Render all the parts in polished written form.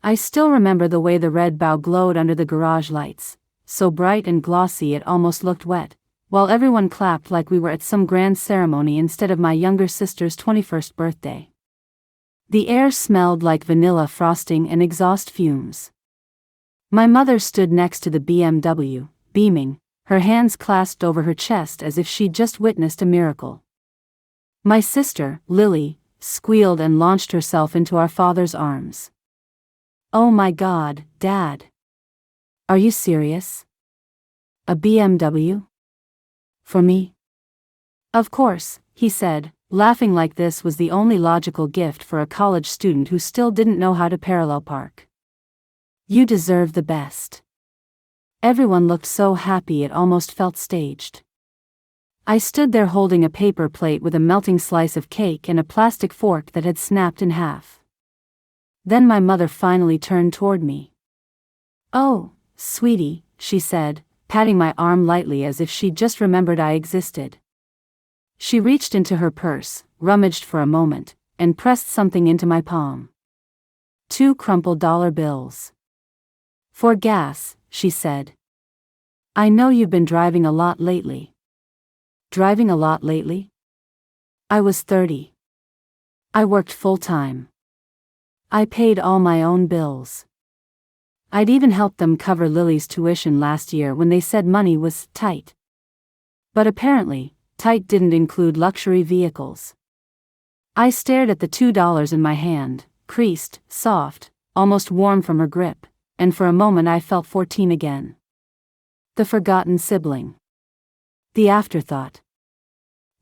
I still remember the way the red bow glowed under the garage lights, so bright and glossy it almost looked wet, while everyone clapped like we were at some grand ceremony instead of my younger sister's 21st birthday. The air smelled like vanilla frosting and exhaust fumes. My mother stood next to the BMW, beaming, her hands clasped over her chest as if she'd just witnessed a miracle. My sister, Lily, squealed and launched herself into our father's arms. "Oh my God, Dad! Are you serious? A BMW? For me?" "Of course," he said, laughing like this was the only logical gift for a college student who still didn't know how to parallel park. "You deserve the best." Everyone looked so happy it almost felt staged. I stood there holding a paper plate with a melting slice of cake and a plastic fork that had snapped in half. Then my mother finally turned toward me. "Oh, sweetie," she said, patting my arm lightly as if she'd just remembered I existed. She reached into her purse, rummaged for a moment, and pressed something into my palm. 2 crumpled dollar bills. "For gas," she said. "I know you've been driving a lot lately." Driving a lot lately? I was 30. I worked full-time. I paid all my own bills. I'd even helped them cover Lily's tuition last year when they said money was tight. But apparently, tight didn't include luxury vehicles. I stared at the $2 in my hand, creased, soft, almost warm from her grip, and for a moment I felt 14 again. The forgotten sibling. The afterthought.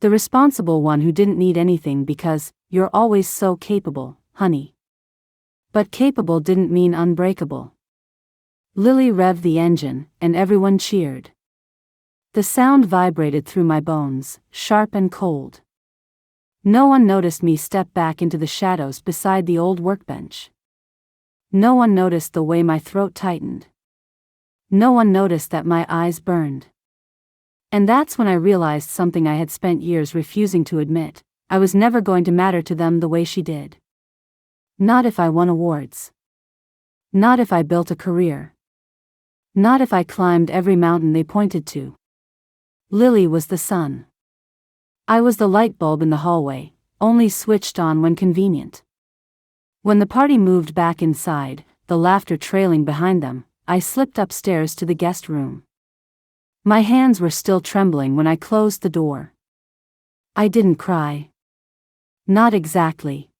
The responsible one who didn't need anything because, "You're always so capable, honey." But capable didn't mean unbreakable. Lily revved the engine, and everyone cheered. The sound vibrated through my bones, sharp and cold. No one noticed me step back into the shadows beside the old workbench. No one noticed the way my throat tightened. No one noticed that my eyes burned. And that's when I realized something I had spent years refusing to admit: I was never going to matter to them the way she did. Not if I won awards. Not if I built a career. Not if I climbed every mountain they pointed to. Lily was the sun. I was the light bulb in the hallway, only switched on when convenient. When the party moved back inside, the laughter trailing behind them, I slipped upstairs to the guest room. My hands were still trembling when I closed the door. I didn't cry. Not exactly.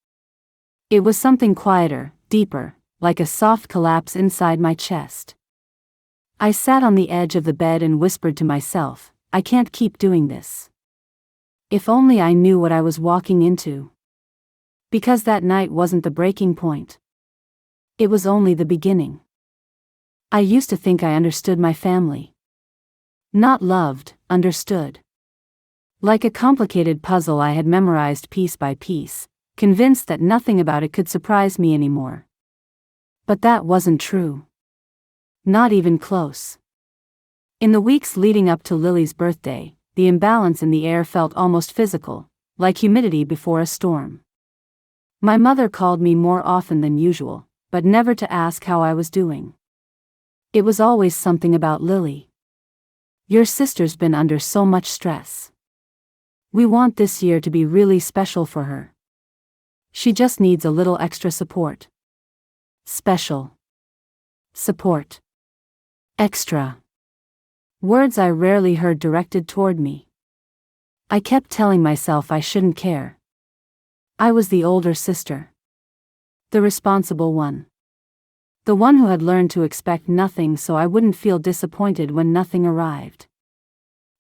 It was something quieter, deeper, like a soft collapse inside my chest. I sat on the edge of the bed and whispered to myself, "I can't keep doing this." If only I knew what I was walking into. Because that night wasn't the breaking point. It was only the beginning. I used to think I understood my family. Not loved, understood. Like a complicated puzzle I had memorized piece by piece, convinced that nothing about it could surprise me anymore. But that wasn't true. Not even close. In the weeks leading up to Lily's birthday, the imbalance in the air felt almost physical, like humidity before a storm. My mother called me more often than usual, but never to ask how I was doing. It was always something about Lily. "Your sister's been under so much stress. We want this year to be really special for her. She just needs a little extra support." Special. Support. Extra. Words I rarely heard directed toward me. I kept telling myself I shouldn't care. I was the older sister. The responsible one. The one who had learned to expect nothing so I wouldn't feel disappointed when nothing arrived.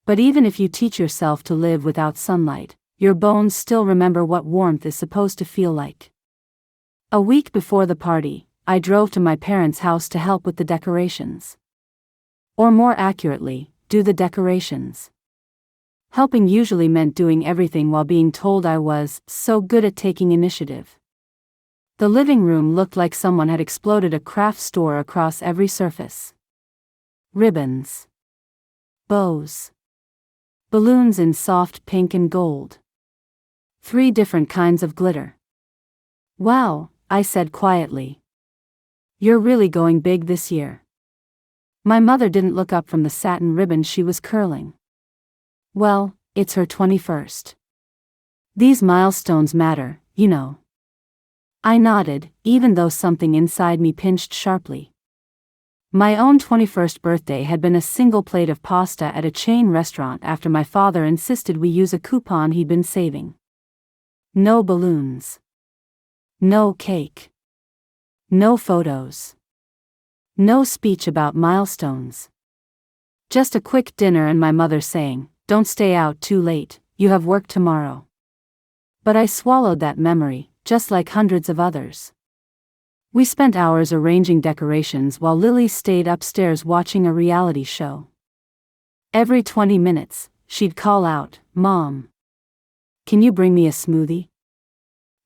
But even if you teach yourself to live without sunlight, your bones still remember what warmth is supposed to feel like. A week before the party, I drove to my parents' house to help with the decorations. Or more accurately, do the decorations. Helping usually meant doing everything while being told I was so good at taking initiative. The living room looked like someone had exploded a craft store across every surface. Ribbons. Bows. Balloons in soft pink and gold. 3 different kinds of glitter. "Wow," I said quietly. You're really going big this year. My mother didn't look up from the satin ribbon she was curling. Well, it's her 21st. These milestones matter, you know. I nodded, even though something inside me pinched sharply. My own 21st birthday had been a single plate of pasta at a chain restaurant after my father insisted we use a coupon he'd been saving. No balloons. No cake. No photos. No speech about milestones. Just a quick dinner and my mother saying, "Don't stay out too late, you have work tomorrow." But I swallowed that memory, just like hundreds of others. We spent hours arranging decorations while Lily stayed upstairs watching a reality show. Every 20 minutes, she'd call out, "Mom, can you bring me a smoothie?"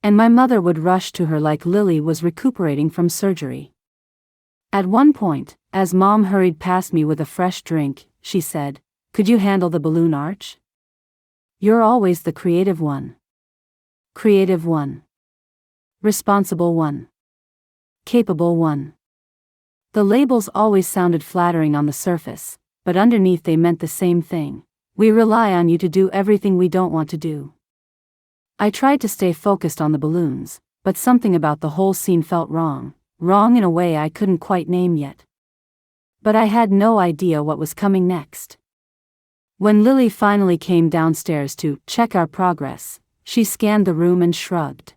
And my mother would rush to her like Lily was recuperating from surgery. At one point, as Mom hurried past me with a fresh drink, she said, "Could you handle the balloon arch? You're always the creative one. Creative one. Responsible one. Capable one." The labels always sounded flattering on the surface, but underneath they meant the same thing. We rely on you to do everything we don't want to do. I tried to stay focused on the balloons, but something about the whole scene felt wrong in a way I couldn't quite name yet. But I had no idea what was coming next. When Lily finally came downstairs to check our progress, she scanned the room and shrugged.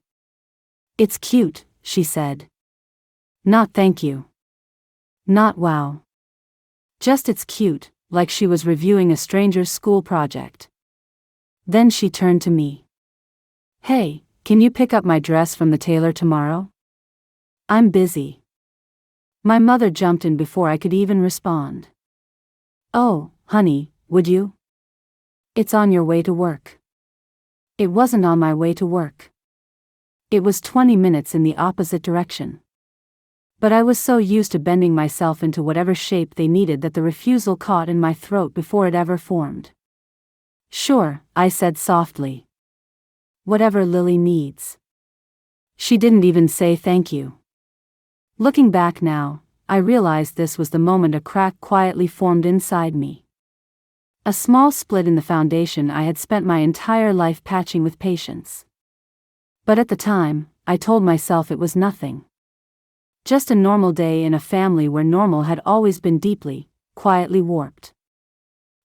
"It's cute," she said. "Not thank you. Not wow. Just it's cute," like she was reviewing a stranger's school project. Then she turned to me. "Hey, can you pick up my dress from the tailor tomorrow? I'm busy." My mother jumped in before I could even respond. "Oh, honey, would you? It's on your way to work." It wasn't on my way to work. It was 20 minutes in the opposite direction. But I was so used to bending myself into whatever shape they needed that the refusal caught in my throat before it ever formed. "Sure," I said softly. "Whatever Lily needs." She didn't even say thank you. Looking back now, I realized this was the moment a crack quietly formed inside me. A small split in the foundation I had spent my entire life patching with patience. But at the time, I told myself it was nothing. Just a normal day in a family where normal had always been deeply, quietly warped.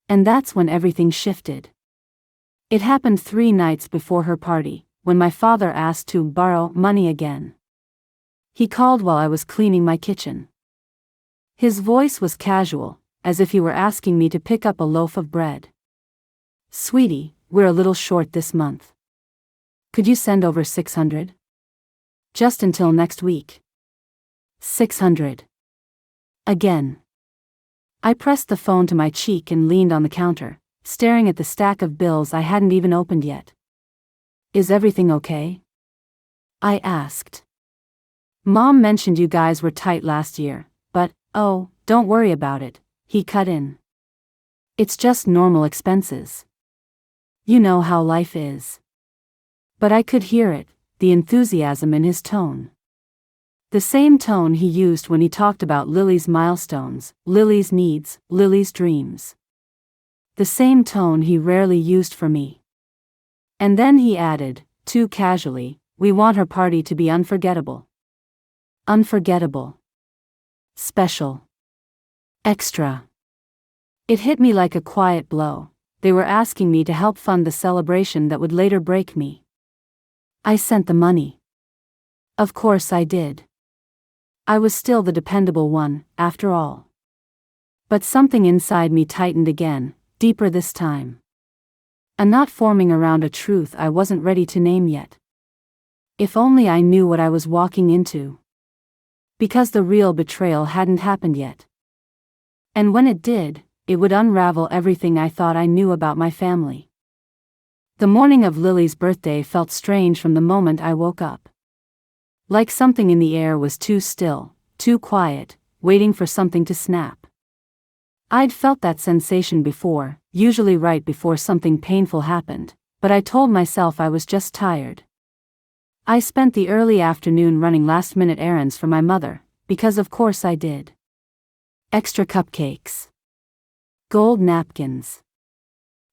And that's when everything shifted. It happened 3 nights before her party, when my father asked to borrow money again. He called while I was cleaning my kitchen. His voice was casual, as if he were asking me to pick up a loaf of bread. "Sweetie, we're a little short this month. Could you send over 600? Just until next week." 600. Again. I pressed the phone to my cheek and leaned on the counter, staring at the stack of bills I hadn't even opened yet. "Is everything okay?" I asked. "Mom mentioned you guys were tight last year, but, oh, don't worry about it," he cut in. "It's just normal expenses. You know how life is." But I could hear it, the enthusiasm in his tone. The same tone he used when he talked about Lily's milestones, Lily's needs, Lily's dreams. The same tone he rarely used for me. And then he added, too casually, "We want her party to be unforgettable." Unforgettable. Special. Extra. It hit me like a quiet blow. They were asking me to help fund the celebration that would later break me. I sent the money. Of course I did. I was still the dependable one, after all. But something inside me tightened again, deeper this time. A knot forming around a truth I wasn't ready to name yet. If only I knew what I was walking into. Because the real betrayal hadn't happened yet. And when it did, it would unravel everything I thought I knew about my family. The morning of Lily's birthday felt strange from the moment I woke up. Like something in the air was too still, too quiet, waiting for something to snap. I'd felt that sensation before, usually right before something painful happened, but I told myself I was just tired. I spent the early afternoon running last-minute errands for my mother, because of course I did. Extra cupcakes. Gold napkins.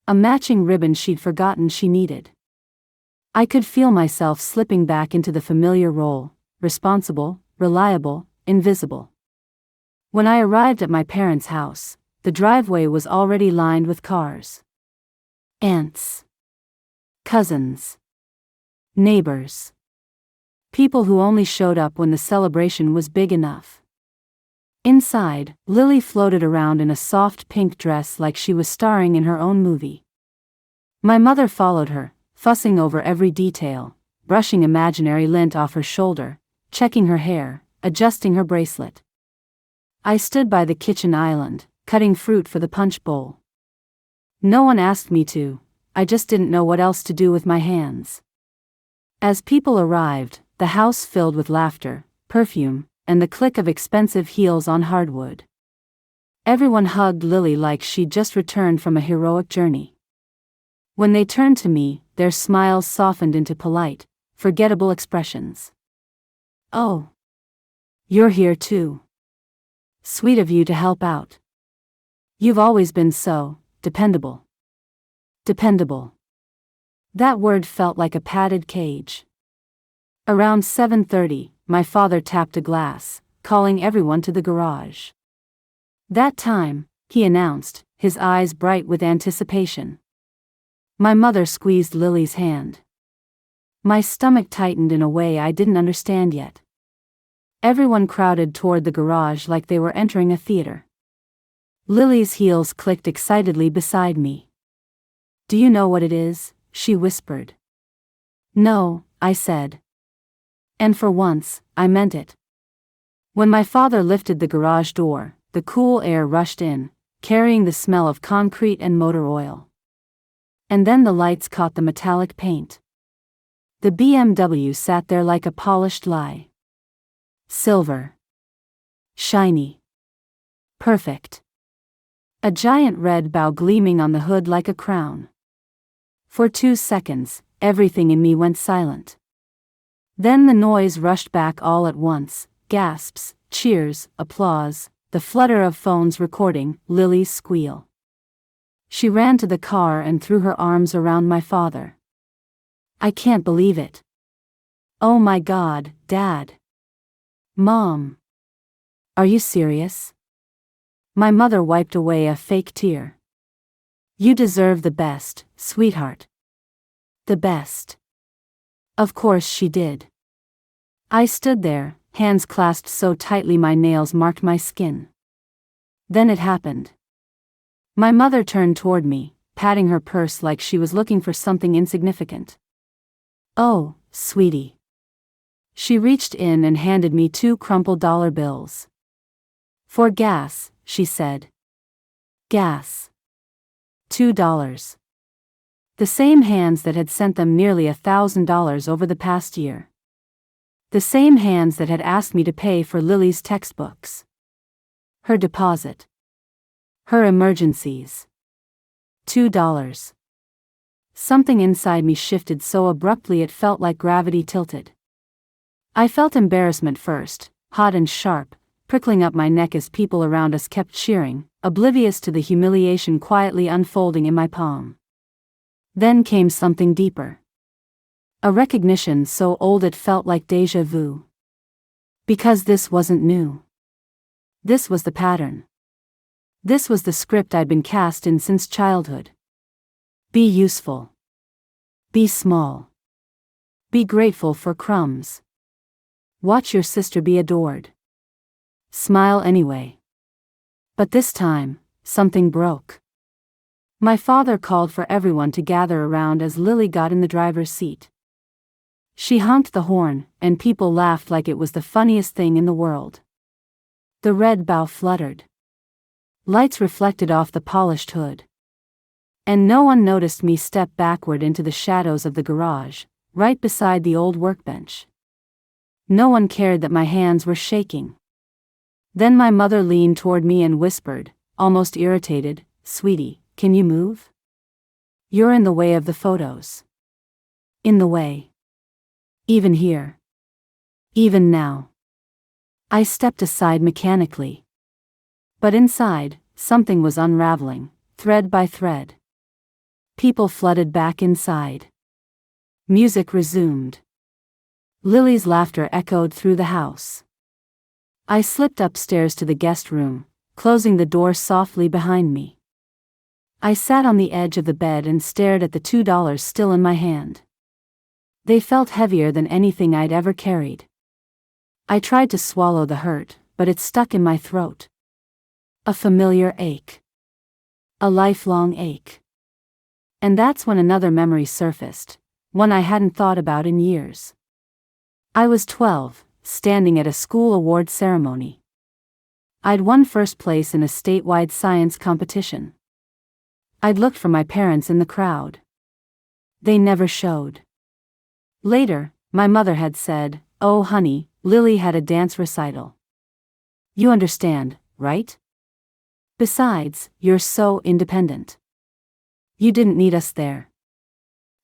A matching ribbon she'd forgotten she needed. I could feel myself slipping back into the familiar role, responsible, reliable, invisible. When I arrived at my parents' house, the driveway was already lined with cars. Aunts. Cousins. Neighbors. People who only showed up when the celebration was big enough. Inside, Lily floated around in a soft pink dress like she was starring in her own movie. My mother followed her, fussing over every detail, brushing imaginary lint off her shoulder, checking her hair, adjusting her bracelet. I stood by the kitchen island, cutting fruit for the punch bowl. No one asked me to, I just didn't know what else to do with my hands. As people arrived, the house filled with laughter, perfume, and the click of expensive heels on hardwood. Everyone hugged Lily like she'd just returned from a heroic journey. When they turned to me, their smiles softened into polite, forgettable expressions. "Oh. You're here too. Sweet of you to help out. You've always been so dependable." Dependable. That word felt like a padded cage. Around 7:30, my father tapped a glass, calling everyone to the garage. "That time," he announced, his eyes bright with anticipation. My mother squeezed Lily's hand. My stomach tightened in a way I didn't understand yet. Everyone crowded toward the garage like they were entering a theater. Lily's heels clicked excitedly beside me. "Do you know what it is?" she whispered. "No," I said. And for once, I meant it. When my father lifted the garage door, the cool air rushed in, carrying the smell of concrete and motor oil. And then the lights caught the metallic paint. The BMW sat there like a polished lie. Silver. Shiny. Perfect. A giant red bow gleaming on the hood like a crown. For 2 seconds, everything in me went silent. Then the noise rushed back all at once, gasps, cheers, applause, the flutter of phones recording Lily's squeal. She ran to the car and threw her arms around my father. "I can't believe it. Oh my God, Dad. Mom. Are you serious?" My mother wiped away a fake tear. "You deserve the best, sweetheart. The best." Of course she did. I stood there, hands clasped so tightly my nails marked my skin. Then it happened. My mother turned toward me, patting her purse like she was looking for something insignificant. "Oh, sweetie." She reached in and handed me 2 crumpled dollar bills. "For gas," she said. Gas. $2. The same hands that had sent them nearly $1,000 over the past year. The same hands that had asked me to pay for Lily's textbooks. Her deposit. Her emergencies. $2. Something inside me shifted so abruptly it felt like gravity tilted. I felt embarrassment first, hot and sharp, prickling up my neck as people around us kept cheering, oblivious to the humiliation quietly unfolding in my palm. Then came something deeper. A recognition so old it felt like déjà vu. Because this wasn't new. This was the pattern. This was the script I'd been cast in since childhood. Be useful. Be small. Be grateful for crumbs. Watch your sister be adored. Smile anyway. But this time, something broke. My father called for everyone to gather around as Lily got in the driver's seat. She honked the horn, and people laughed like it was the funniest thing in the world. The red bow fluttered. Lights reflected off the polished hood. And no one noticed me step backward into the shadows of the garage, right beside the old workbench. No one cared that my hands were shaking. Then my mother leaned toward me and whispered, almost irritated, "Sweetie, can you move? You're in the way of the photos. In the way. Even here. Even now." I stepped aside mechanically. But inside, something was unraveling, thread by thread. People flooded back inside. Music resumed. Lily's laughter echoed through the house. I slipped upstairs to the guest room, closing the door softly behind me. I sat on the edge of the bed and stared at the $2 still in my hand. They felt heavier than anything I'd ever carried. I tried to swallow the hurt, but it stuck in my throat. A familiar ache. A lifelong ache. And that's when another memory surfaced, one I hadn't thought about in years. I was 12, standing at a school award ceremony. I'd won first place in a statewide science competition. I'd looked for my parents in the crowd. They never showed. Later, my mother had said, "Oh honey, Lily had a dance recital. You understand, right? Besides, you're so independent. You didn't need us there."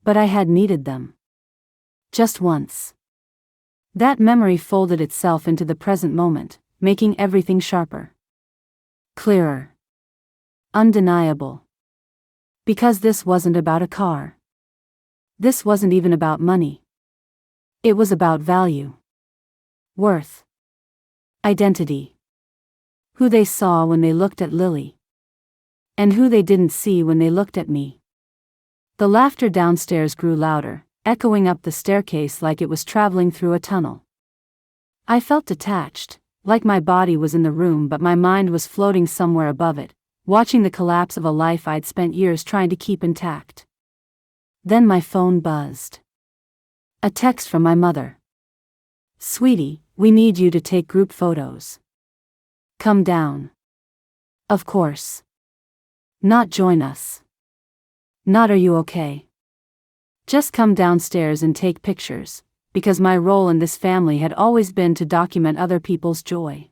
But I had needed them. Just once. That memory folded itself into the present moment, making everything sharper. Clearer. Undeniable. Because this wasn't about a car. This wasn't even about money. It was about value. Worth. Identity. Who they saw when they looked at Lily. And who they didn't see when they looked at me. The laughter downstairs grew louder, echoing up the staircase like it was traveling through a tunnel. I felt detached, like my body was in the room but my mind was floating somewhere above it, watching the collapse of a life I'd spent years trying to keep intact. Then my phone buzzed. A text from my mother. "Sweetie, we need you to take group photos. Come down." Of course. Not join us. Not "Are you okay?" Just come downstairs and take pictures, because my role in this family had always been to document other people's joy.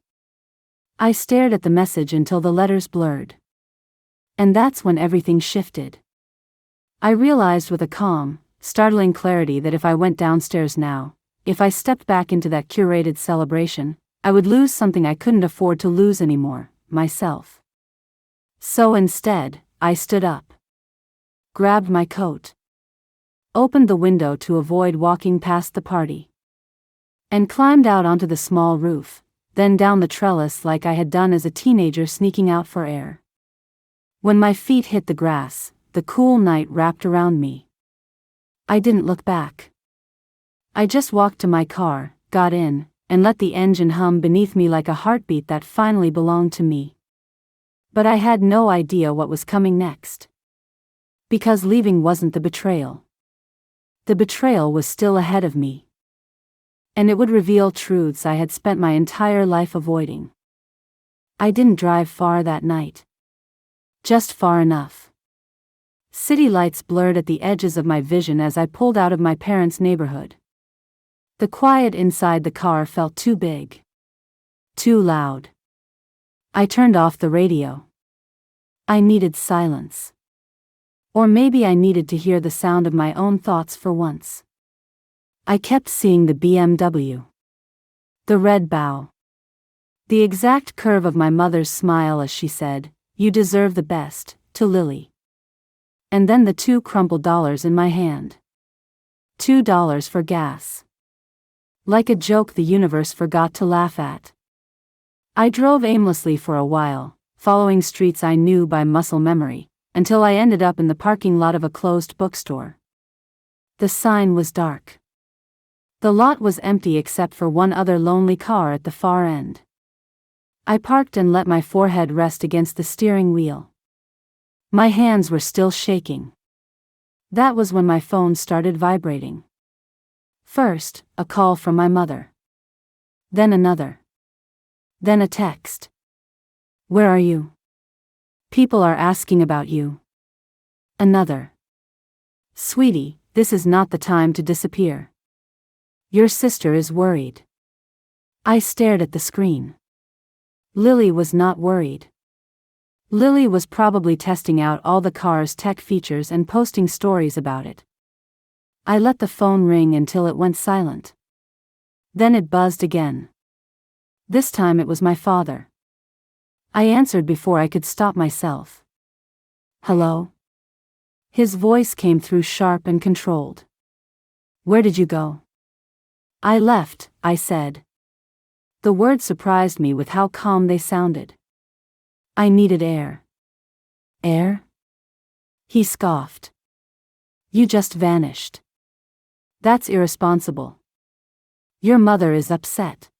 I stared at the message until the letters blurred. And that's when everything shifted. I realized with a calm, startling clarity that if I went downstairs now, if I stepped back into that curated celebration, I would lose something I couldn't afford to lose anymore, myself. So instead, I stood up. Grabbed my coat. Opened the window to avoid walking past the party. And climbed out onto the small roof, then down the trellis like I had done as a teenager sneaking out for air. When my feet hit the grass, the cool night wrapped around me. I didn't look back. I just walked to my car, got in, and let the engine hum beneath me like a heartbeat that finally belonged to me. But I had no idea what was coming next. Because leaving wasn't the betrayal. The betrayal was still ahead of me. And it would reveal truths I had spent my entire life avoiding. I didn't drive far that night. Just far enough. City lights blurred at the edges of my vision as I pulled out of my parents' neighborhood. The quiet inside the car felt too big. Too loud. I turned off the radio. I needed silence. Or maybe I needed to hear the sound of my own thoughts for once. I kept seeing the BMW. The red bow. The exact curve of my mother's smile as she said, "You deserve the best," to Lily. And then the two crumpled dollars in my hand. $2 for gas. Like a joke the universe forgot to laugh at. I drove aimlessly for a while, following streets I knew by muscle memory, until I ended up in the parking lot of a closed bookstore. The sign was dark. The lot was empty except for one other lonely car at the far end. I parked and let my forehead rest against the steering wheel. My hands were still shaking. That was when my phone started vibrating. First, a call from my mother. Then another. Then a text. "Where are you? People are asking about you." Another. "Sweetie, this is not the time to disappear. Your sister is worried." I stared at the screen. Lily was not worried. Lily was probably testing out all the car's tech features and posting stories about it. I let the phone ring until it went silent. Then it buzzed again. This time it was my father. I answered before I could stop myself. Hello? His voice came through sharp and controlled. Where did you go? I left, I said. The words surprised me with how calm they sounded. I needed air. Air? He scoffed. You just vanished. That's irresponsible. Your mother is upset.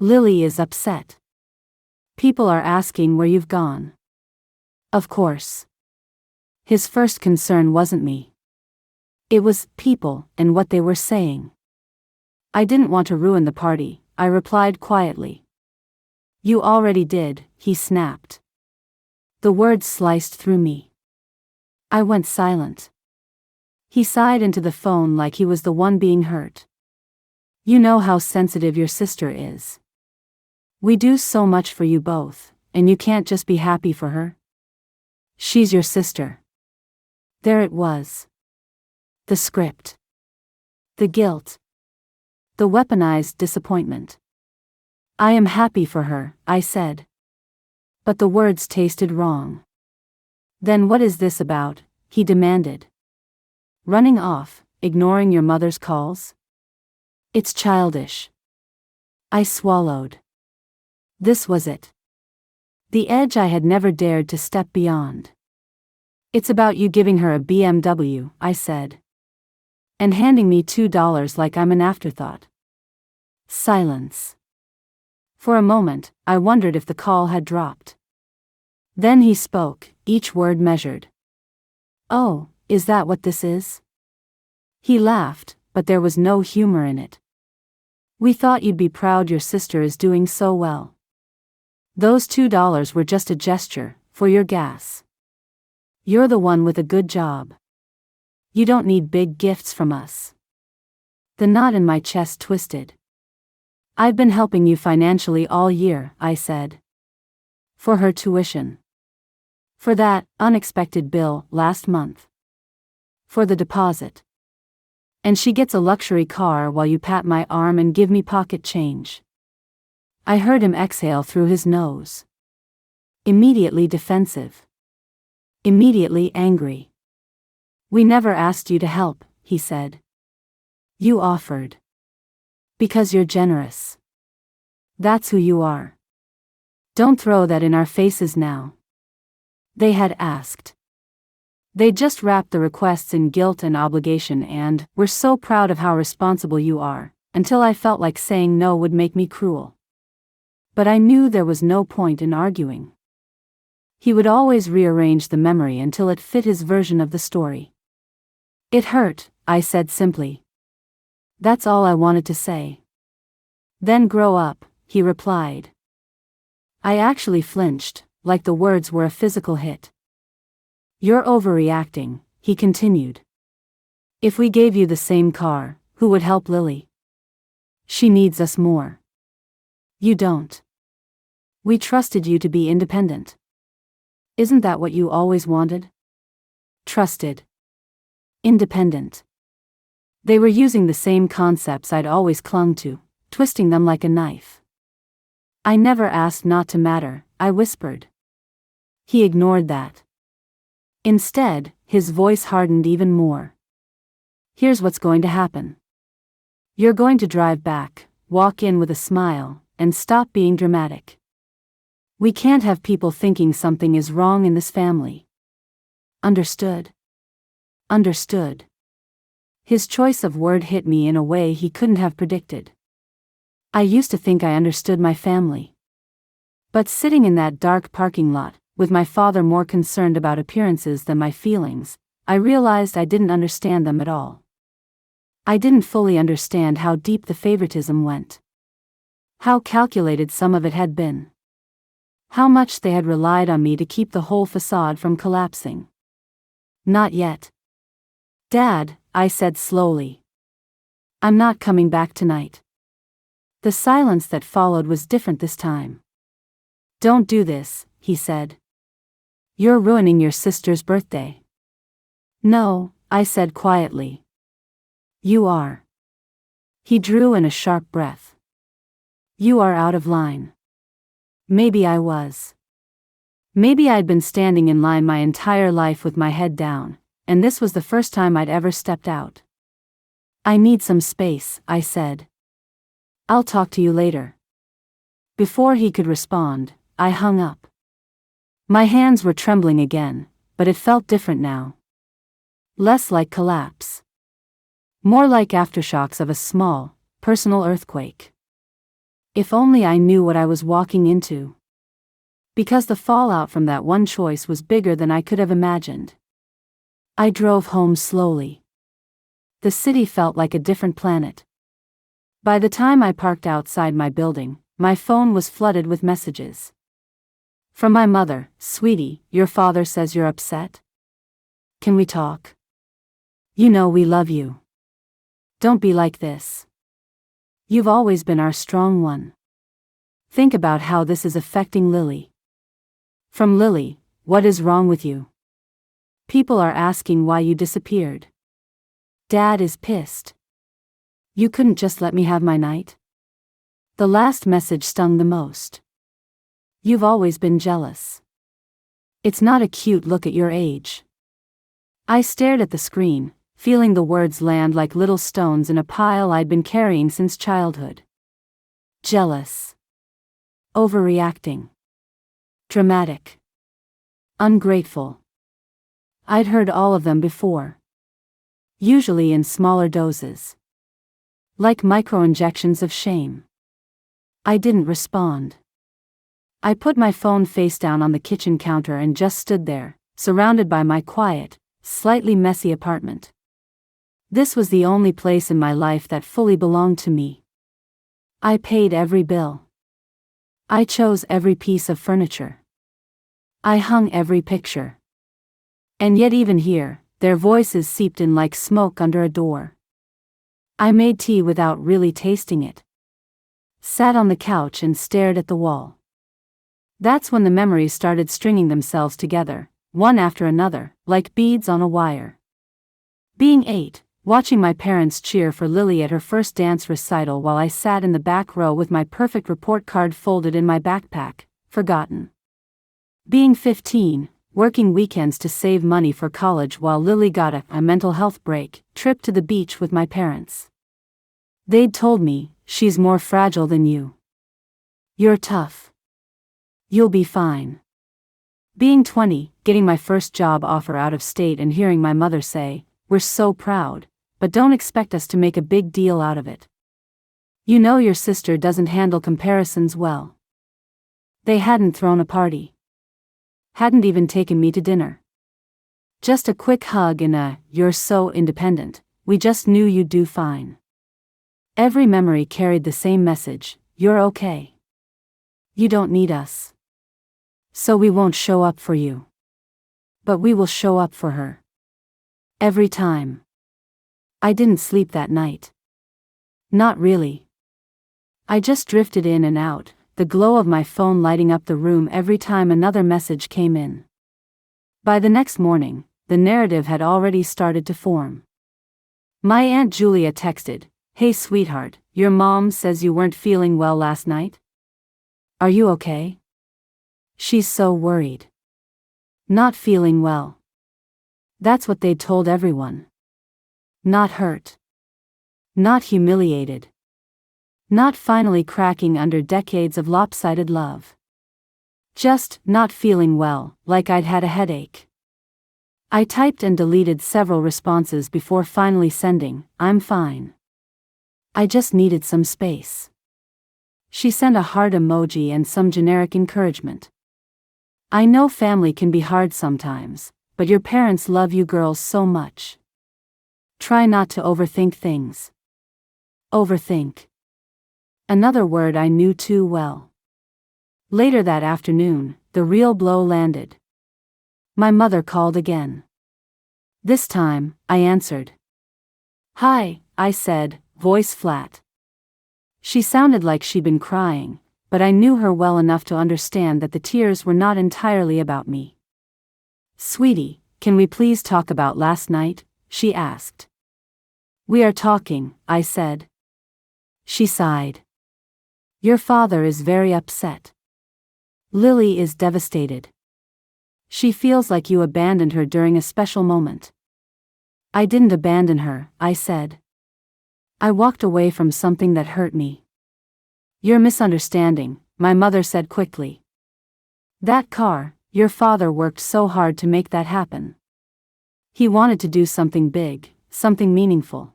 Lily is upset. People are asking where you've gone. Of course. His first concern wasn't me. It was people and what they were saying. I didn't want to ruin the party, I replied quietly. You already did, he snapped. The words sliced through me. I went silent. He sighed into the phone like he was the one being hurt. You know how sensitive your sister is. We do so much for you both, and you can't just be happy for her. She's your sister. There it was. The script. The guilt. The weaponized disappointment. I am happy for her, I said. But the words tasted wrong. Then what is this about? He demanded. Running off, ignoring your mother's calls? It's childish. I swallowed. This was it. The edge I had never dared to step beyond. It's about you giving her a BMW, I said. And handing me $2 like I'm an afterthought. Silence. For a moment, I wondered if the call had dropped. Then he spoke, each word measured. Oh, is that what this is? He laughed, but there was no humor in it. We thought you'd be proud your sister is doing so well. Those $2 were just a gesture, for your gas. You're the one with a good job. You don't need big gifts from us. The knot in my chest twisted. I've been helping you financially all year, I said. For her tuition. For that unexpected bill last month. For the deposit. And she gets a luxury car while you pat my arm and give me pocket change. I heard him exhale through his nose. Immediately defensive. Immediately angry. We never asked you to help, he said. You offered. Because you're generous. That's who you are. Don't throw that in our faces now. They had asked. They just wrapped the requests in guilt and obligation and, we're so proud of how responsible you are, until I felt like saying no would make me cruel. But I knew there was no point in arguing. He would always rearrange the memory until it fit his version of the story. It hurt, I said simply. That's all I wanted to say. Then grow up, he replied. I actually flinched, like the words were a physical hit. You're overreacting, he continued. If we gave you the same car, who would help Lily? She needs us more. You don't. We trusted you to be independent. Isn't that what you always wanted? Trusted. Independent. They were using the same concepts I'd always clung to, twisting them like a knife. I never asked not to matter, I whispered. He ignored that. Instead, his voice hardened even more. Here's what's going to happen. You're going to drive back, walk in with a smile, and stop being dramatic. We can't have people thinking something is wrong in this family. Understood? Understood. His choice of word hit me in a way he couldn't have predicted. I used to think I understood my family. But sitting in that dark parking lot, with my father more concerned about appearances than my feelings, I realized I didn't understand them at all. I didn't fully understand how deep the favoritism went. How calculated some of it had been. How much they had relied on me to keep the whole facade from collapsing. Not yet. Dad, I said slowly. I'm not coming back tonight. The silence that followed was different this time. Don't do this, he said. You're ruining your sister's birthday. No, I said quietly. You are. He drew in a sharp breath. You are out of line. Maybe I was. Maybe I'd been standing in line my entire life with my head down, and this was the first time I'd ever stepped out. I need some space, I said. I'll talk to you later. Before he could respond, I hung up. My hands were trembling again, but it felt different now. Less like collapse. More like aftershocks of a small, personal earthquake. If only I knew what I was walking into. Because the fallout from that one choice was bigger than I could have imagined. I drove home slowly. The city felt like a different planet. By the time I parked outside my building, my phone was flooded with messages. From my mother: "Sweetie, your father says you're upset. Can we talk? You know we love you. Don't be like this. You've always been our strong one. Think about how this is affecting Lily." From Lily: "What is wrong with you? People are asking why you disappeared. Dad is pissed. You couldn't just let me have my night?" The last message stung the most. "You've always been jealous. It's not a cute look at your age." I stared at the screen, feeling the words land like little stones in a pile I'd been carrying since childhood. Jealous. Overreacting. Dramatic. Ungrateful. I'd heard all of them before. Usually in smaller doses. Like micro-injections of shame. I didn't respond. I put my phone face down on the kitchen counter and just stood there, surrounded by my quiet, slightly messy apartment. This was the only place in my life that fully belonged to me. I paid every bill. I chose every piece of furniture. I hung every picture. And yet even here, their voices seeped in like smoke under a door. I made tea without really tasting it. Sat on the couch and stared at the wall. That's when the memories started stringing themselves together, one after another, like beads on a wire. Being 8, watching my parents cheer for Lily at her first dance recital while I sat in the back row with my perfect report card folded in my backpack, forgotten. Being 15, working weekends to save money for college while Lily got a mental health break, trip to the beach with my parents. They'd told me, "She's more fragile than you. You're tough. You'll be fine." Being 20, getting my first job offer out of state and hearing my mother say, "We're so proud, but don't expect us to make a big deal out of it. You know your sister doesn't handle comparisons well." They hadn't thrown a party. Hadn't even taken me to dinner. Just a quick hug and a "you're so independent, we just knew you'd do fine." Every memory carried the same message: "You're okay. You don't need us. So we won't show up for you. But we will show up for her." Every time. I didn't sleep that night. Not really. I just drifted in and out, the glow of my phone lighting up the room every time another message came in. By the next morning, the narrative had already started to form. My Aunt Julia texted, "Hey sweetheart, your mom says you weren't feeling well last night? Are you okay? She's so worried." Not feeling well. That's what they'd told everyone. Not hurt. Not humiliated. Not finally cracking under decades of lopsided love. Just not feeling well, like I'd had a headache. I typed and deleted several responses before finally sending, "I'm fine. I just needed some space." She sent a heart emoji and some generic encouragement. "I know family can be hard sometimes, but your parents love you girls so much. Try not to overthink things." Overthink. Another word I knew too well. Later that afternoon, the real blow landed. My mother called again. This time, I answered. "Hi," I said, voice flat. She sounded like she'd been crying, but I knew her well enough to understand that the tears were not entirely about me. "Sweetie, can we please talk about last night?" she asked. "We are talking," I said. She sighed. Your father is very upset. Lily is devastated. She feels like you abandoned her during a special moment. I didn't abandon her, I said. I walked away from something that hurt me. You're misunderstanding, my mother said quickly. That car, your father worked so hard to make that happen. He wanted to do something big, something meaningful.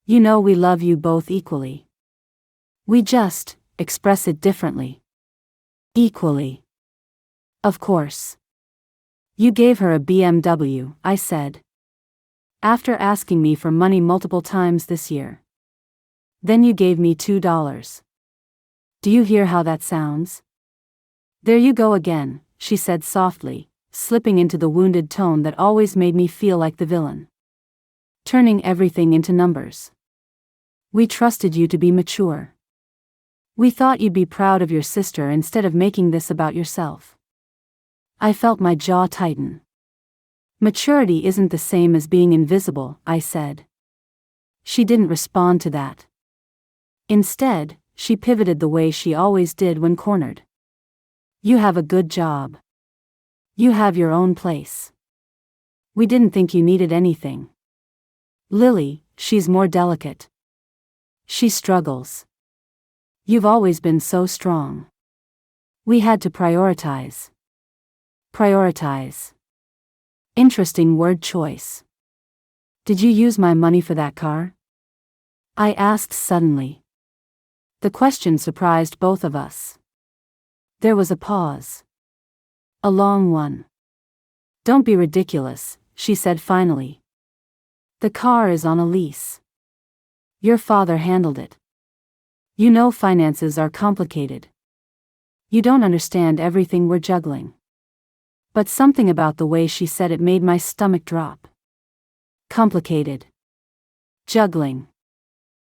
You know we love you both equally. We just express it differently. Equally. Of course. You gave her a BMW, I said. After asking me for money multiple times this year. Then you gave me $2. Do you hear how that sounds? There you go again, she said softly, slipping into the wounded tone that always made me feel like the villain. Turning everything into numbers. We trusted you to be mature. We thought you'd be proud of your sister instead of making this about yourself. I felt my jaw tighten. Maturity isn't the same as being invisible, I said. She didn't respond to that. Instead, she pivoted the way she always did when cornered. You have a good job. You have your own place. We didn't think you needed anything. Lily, she's more delicate. She struggles. You've always been so strong. We had to prioritize. Prioritize. Interesting word choice. Did you use my money for that car? I asked suddenly. The question surprised both of us. There was a pause. A long one. Don't be ridiculous, she said finally. The car is on a lease. Your father handled it. You know finances are complicated. You don't understand everything we're juggling. But something about the way she said it made my stomach drop. Complicated. Juggling.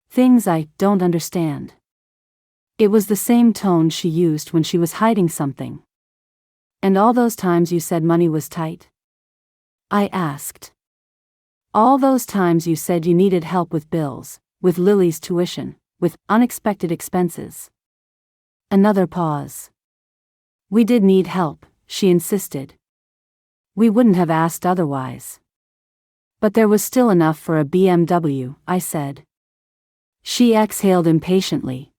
Things I don't understand. It was the same tone she used when she was hiding something. And all those times you said money was tight? I asked. All those times you said you needed help with bills, with Lily's tuition, with unexpected expenses. Another pause. We did need help, she insisted. We wouldn't have asked otherwise. But there was still enough for a BMW, I said. She exhaled impatiently.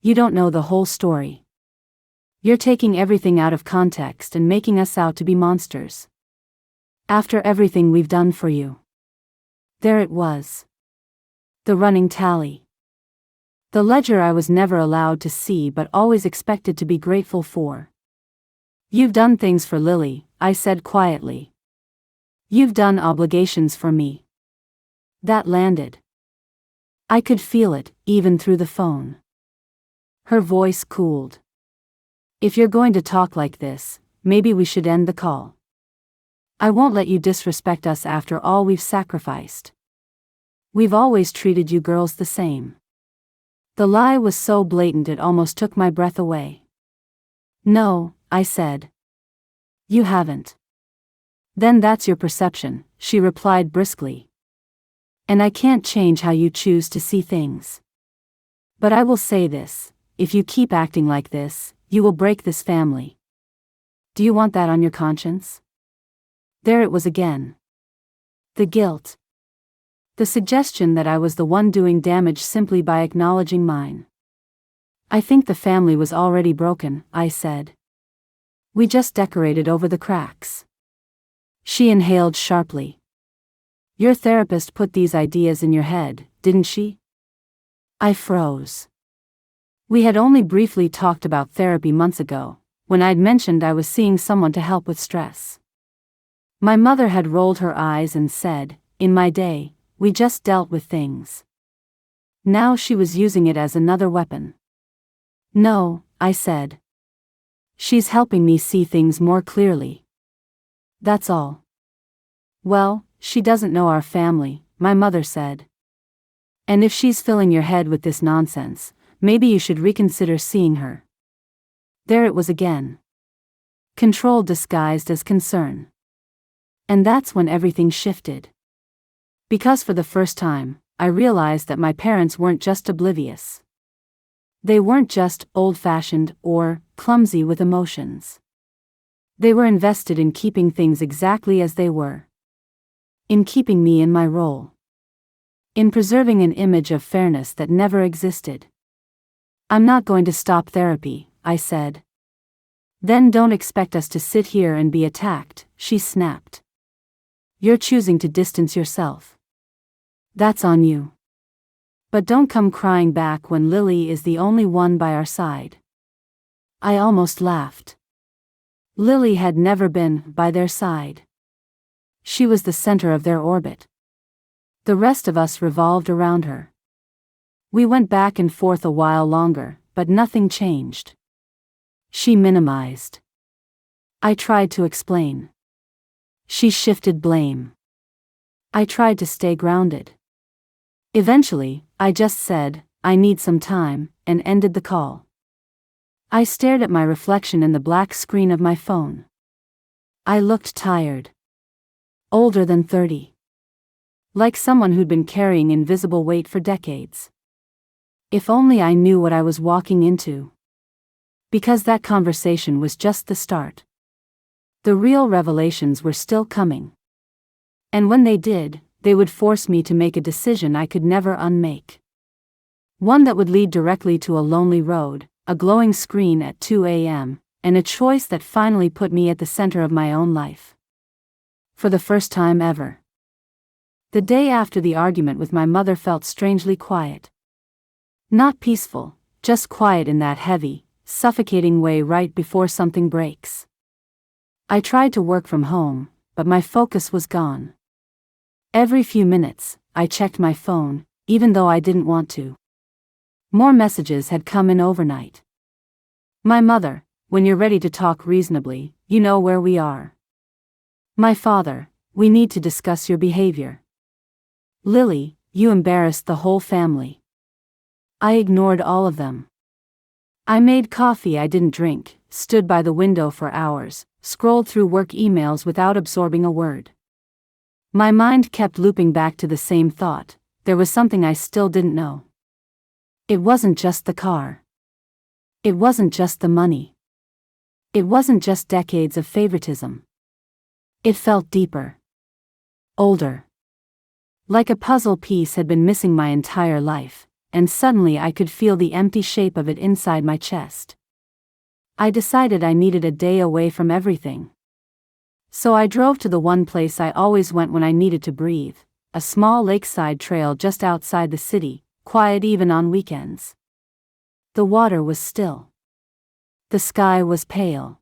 You don't know the whole story. You're taking everything out of context and making us out to be monsters. After everything we've done for you. There it was. The running tally. The ledger I was never allowed to see but always expected to be grateful for. You've done things for Lily, I said quietly. You've done obligations for me. That landed. I could feel it, even through the phone. Her voice cooled. If you're going to talk like this, maybe we should end the call. I won't let you disrespect us after all we've sacrificed. We've always treated you girls the same. The lie was so blatant it almost took my breath away. No, I said. You haven't. Then that's your perception, she replied briskly. And I can't change how you choose to see things. But I will say this, if you keep acting like this, you will break this family. Do you want that on your conscience? There it was again. The guilt. The suggestion that I was the one doing damage simply by acknowledging mine. I think the family was already broken, I said. We just decorated over the cracks. She inhaled sharply. Your therapist put these ideas in your head, didn't she? I froze. We had only briefly talked about therapy months ago, when I'd mentioned I was seeing someone to help with stress. My mother had rolled her eyes and said, in my day, we just dealt with things. Now she was using it as another weapon. No, I said. She's helping me see things more clearly. That's all. Well, she doesn't know our family, my mother said. And if she's filling your head with this nonsense, maybe you should reconsider seeing her. There it was again. Control disguised as concern. And that's when everything shifted. Because for the first time, I realized that my parents weren't just oblivious. They weren't just old-fashioned or clumsy with emotions. They were invested in keeping things exactly as they were. In keeping me in my role. In preserving an image of fairness that never existed. "I'm not going to stop therapy," I said. "Then don't expect us to sit here and be attacked," she snapped. "You're choosing to distance yourself. That's on you. But don't come crying back when Lily is the only one by our side." I almost laughed. Lily had never been by their side. She was the center of their orbit. The rest of us revolved around her. We went back and forth a while longer, but nothing changed. She minimized. I tried to explain. She shifted blame. I tried to stay grounded. Eventually, I just said, "I need some time," and ended the call. I stared at my reflection in the black screen of my phone. I looked tired. Older than 30. Like someone who'd been carrying invisible weight for decades. If only I knew what I was walking into. Because that conversation was just the start. The real revelations were still coming. And when they did, they would force me to make a decision I could never unmake. One that would lead directly to a lonely road, a glowing screen at 2 a.m., and a choice that finally put me at the center of my own life. For the first time ever. The day after the argument with my mother felt strangely quiet. Not peaceful, just quiet in that heavy, suffocating way right before something breaks. I tried to work from home, but my focus was gone. Every few minutes, I checked my phone, even though I didn't want to. More messages had come in overnight. "My mother, when you're ready to talk reasonably, you know where we are." "My father, we need to discuss your behavior." "Lily, you embarrassed the whole family." I ignored all of them. I made coffee I didn't drink, stood by the window for hours, scrolled through work emails without absorbing a word. My mind kept looping back to the same thought: there was something I still didn't know. It wasn't just the car. It wasn't just the money. It wasn't just decades of favoritism. It felt deeper. Older. Like a puzzle piece had been missing my entire life, and suddenly I could feel the empty shape of it inside my chest. I decided I needed a day away from everything. So I drove to the one place I always went when I needed to breathe, a small lakeside trail just outside the city, quiet even on weekends. The water was still. The sky was pale.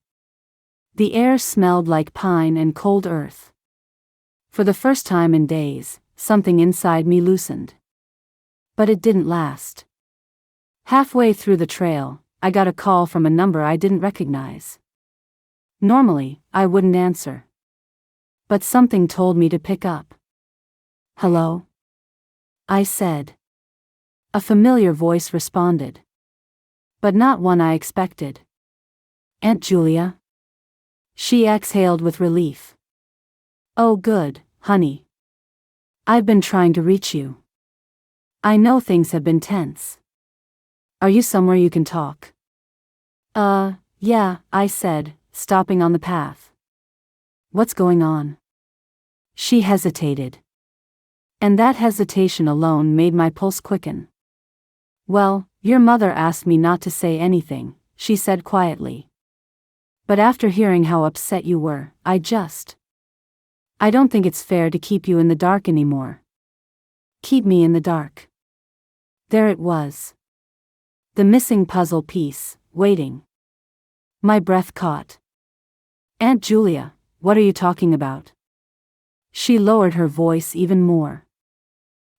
The air smelled like pine and cold earth. For the first time in days, something inside me loosened. But it didn't last. Halfway through the trail, I got a call from a number I didn't recognize. Normally, I wouldn't answer. But something told me to pick up. "Hello?" I said. A familiar voice responded. But not one I expected. "Aunt Julia?" She exhaled with relief. "Oh good, honey. I've been trying to reach you. I know things have been tense. Are you somewhere you can talk?" Yeah," I said, stopping on the path. "What's going on?" She hesitated. And that hesitation alone made my pulse quicken. "Well, your mother asked me not to say anything," she said quietly. "But after hearing how upset you were, I don't think it's fair to keep you in the dark anymore." Keep me in the dark. There it was. The missing puzzle piece, waiting. My breath caught. "Aunt Julia, what are you talking about?" She lowered her voice even more.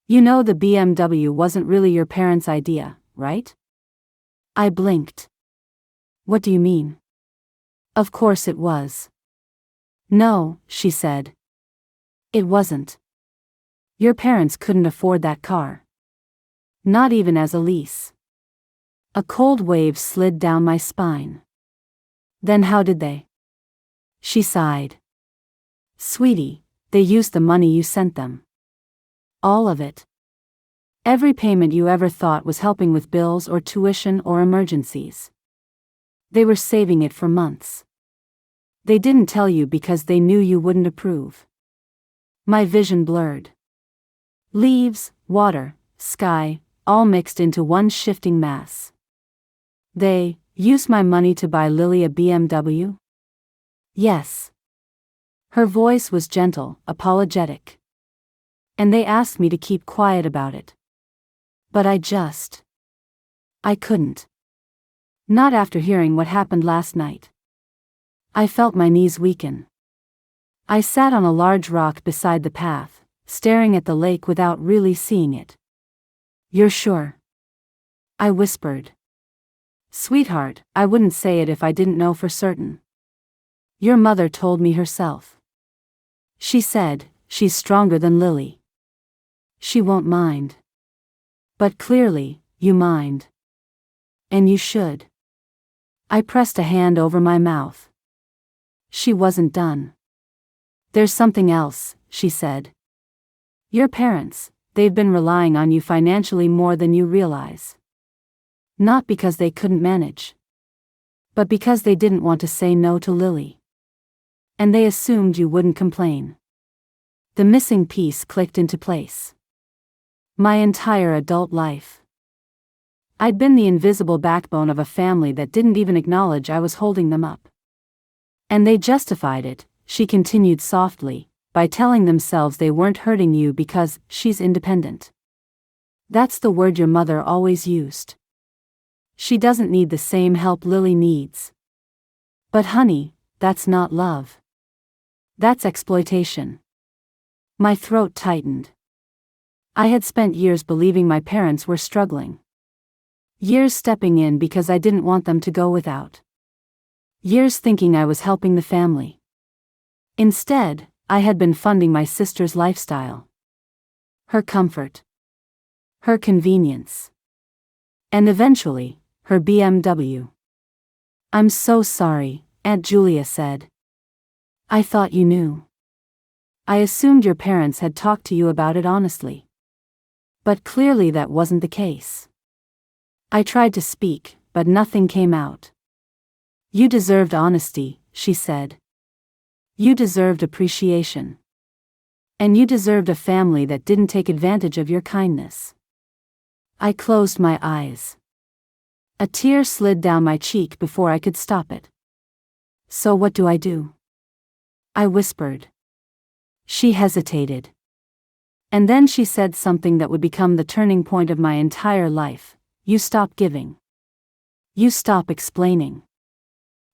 "You know the BMW wasn't really your parents' idea, right?" I blinked. "What do you mean?" "Of course it was." "No," she said. "It wasn't. Your parents couldn't afford that car. Not even as a lease." A cold wave slid down my spine. "Then how did they?" She sighed. "Sweetie, they used the money you sent them. All of it. Every payment you ever thought was helping with bills or tuition or emergencies. They were saving it for months. They didn't tell you because they knew you wouldn't approve. My vision blurred. Leaves, water, sky, all mixed into one shifting mass. They used my money to buy Lily a BMW? Yes. Her voice was gentle, apologetic. And they asked me to keep quiet about it. But I couldn't. Not after hearing what happened last night. I felt my knees weaken. I sat on a large rock beside the path, staring at the lake without really seeing it. You're sure? I whispered. Sweetheart, I wouldn't say it if I didn't know for certain. Your mother told me herself. She said, she's stronger than Lily. She won't mind. But clearly, you mind. And you should. I pressed a hand over my mouth. She wasn't done. There's something else, she said. Your parents, they've been relying on you financially more than you realize. Not because they couldn't manage. But because they didn't want to say no to Lily. And they assumed you wouldn't complain. The missing piece clicked into place. My entire adult life. I'd been the invisible backbone of a family that didn't even acknowledge I was holding them up. And they justified it, she continued softly, by telling themselves they weren't hurting you because she's independent. That's the word your mother always used. She doesn't need the same help Lily needs. But honey, that's not love. That's exploitation. My throat tightened. I had spent years believing my parents were struggling. Years stepping in because I didn't want them to go without. Years thinking I was helping the family. Instead, I had been funding my sister's lifestyle. Her comfort. Her convenience. And eventually, her BMW. I'm so sorry, Aunt Julia said. I thought you knew. I assumed your parents had talked to you about it honestly. But clearly that wasn't the case. I tried to speak, but nothing came out. You deserved honesty, she said. You deserved appreciation. And you deserved a family that didn't take advantage of your kindness. I closed my eyes. A tear slid down my cheek before I could stop it. So what do I do? I whispered. She hesitated. And then she said something that would become the turning point of my entire life. You stop giving. You stop explaining.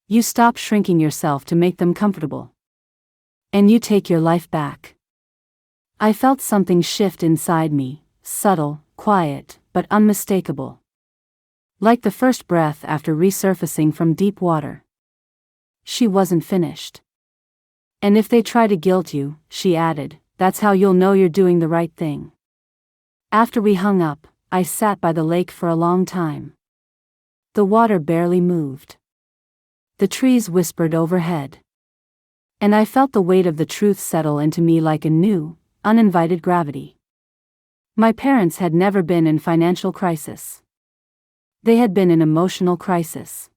You stop shrinking yourself to make them comfortable. And you take your life back. I felt something shift inside me, subtle, quiet, but unmistakable. Like the first breath after resurfacing from deep water. She wasn't finished. And if they try to guilt you, she added, that's how you'll know you're doing the right thing. After we hung up, I sat by the lake for a long time. The water barely moved. The trees whispered overhead. And I felt the weight of the truth settle into me like a new, uninvited gravity. My parents had never been in financial crisis. They had been in emotional crisis.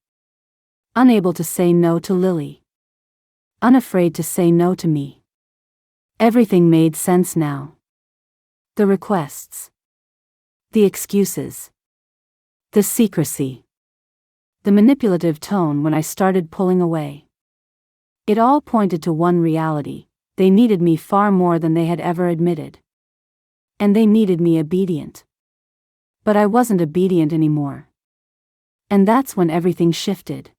Unable to say no to Lily. Unafraid to say no to me. Everything made sense now. The requests. The excuses. The secrecy. The manipulative tone when I started pulling away. It all pointed to one reality: they needed me far more than they had ever admitted. And they needed me obedient. But I wasn't obedient anymore. And that's when everything shifted.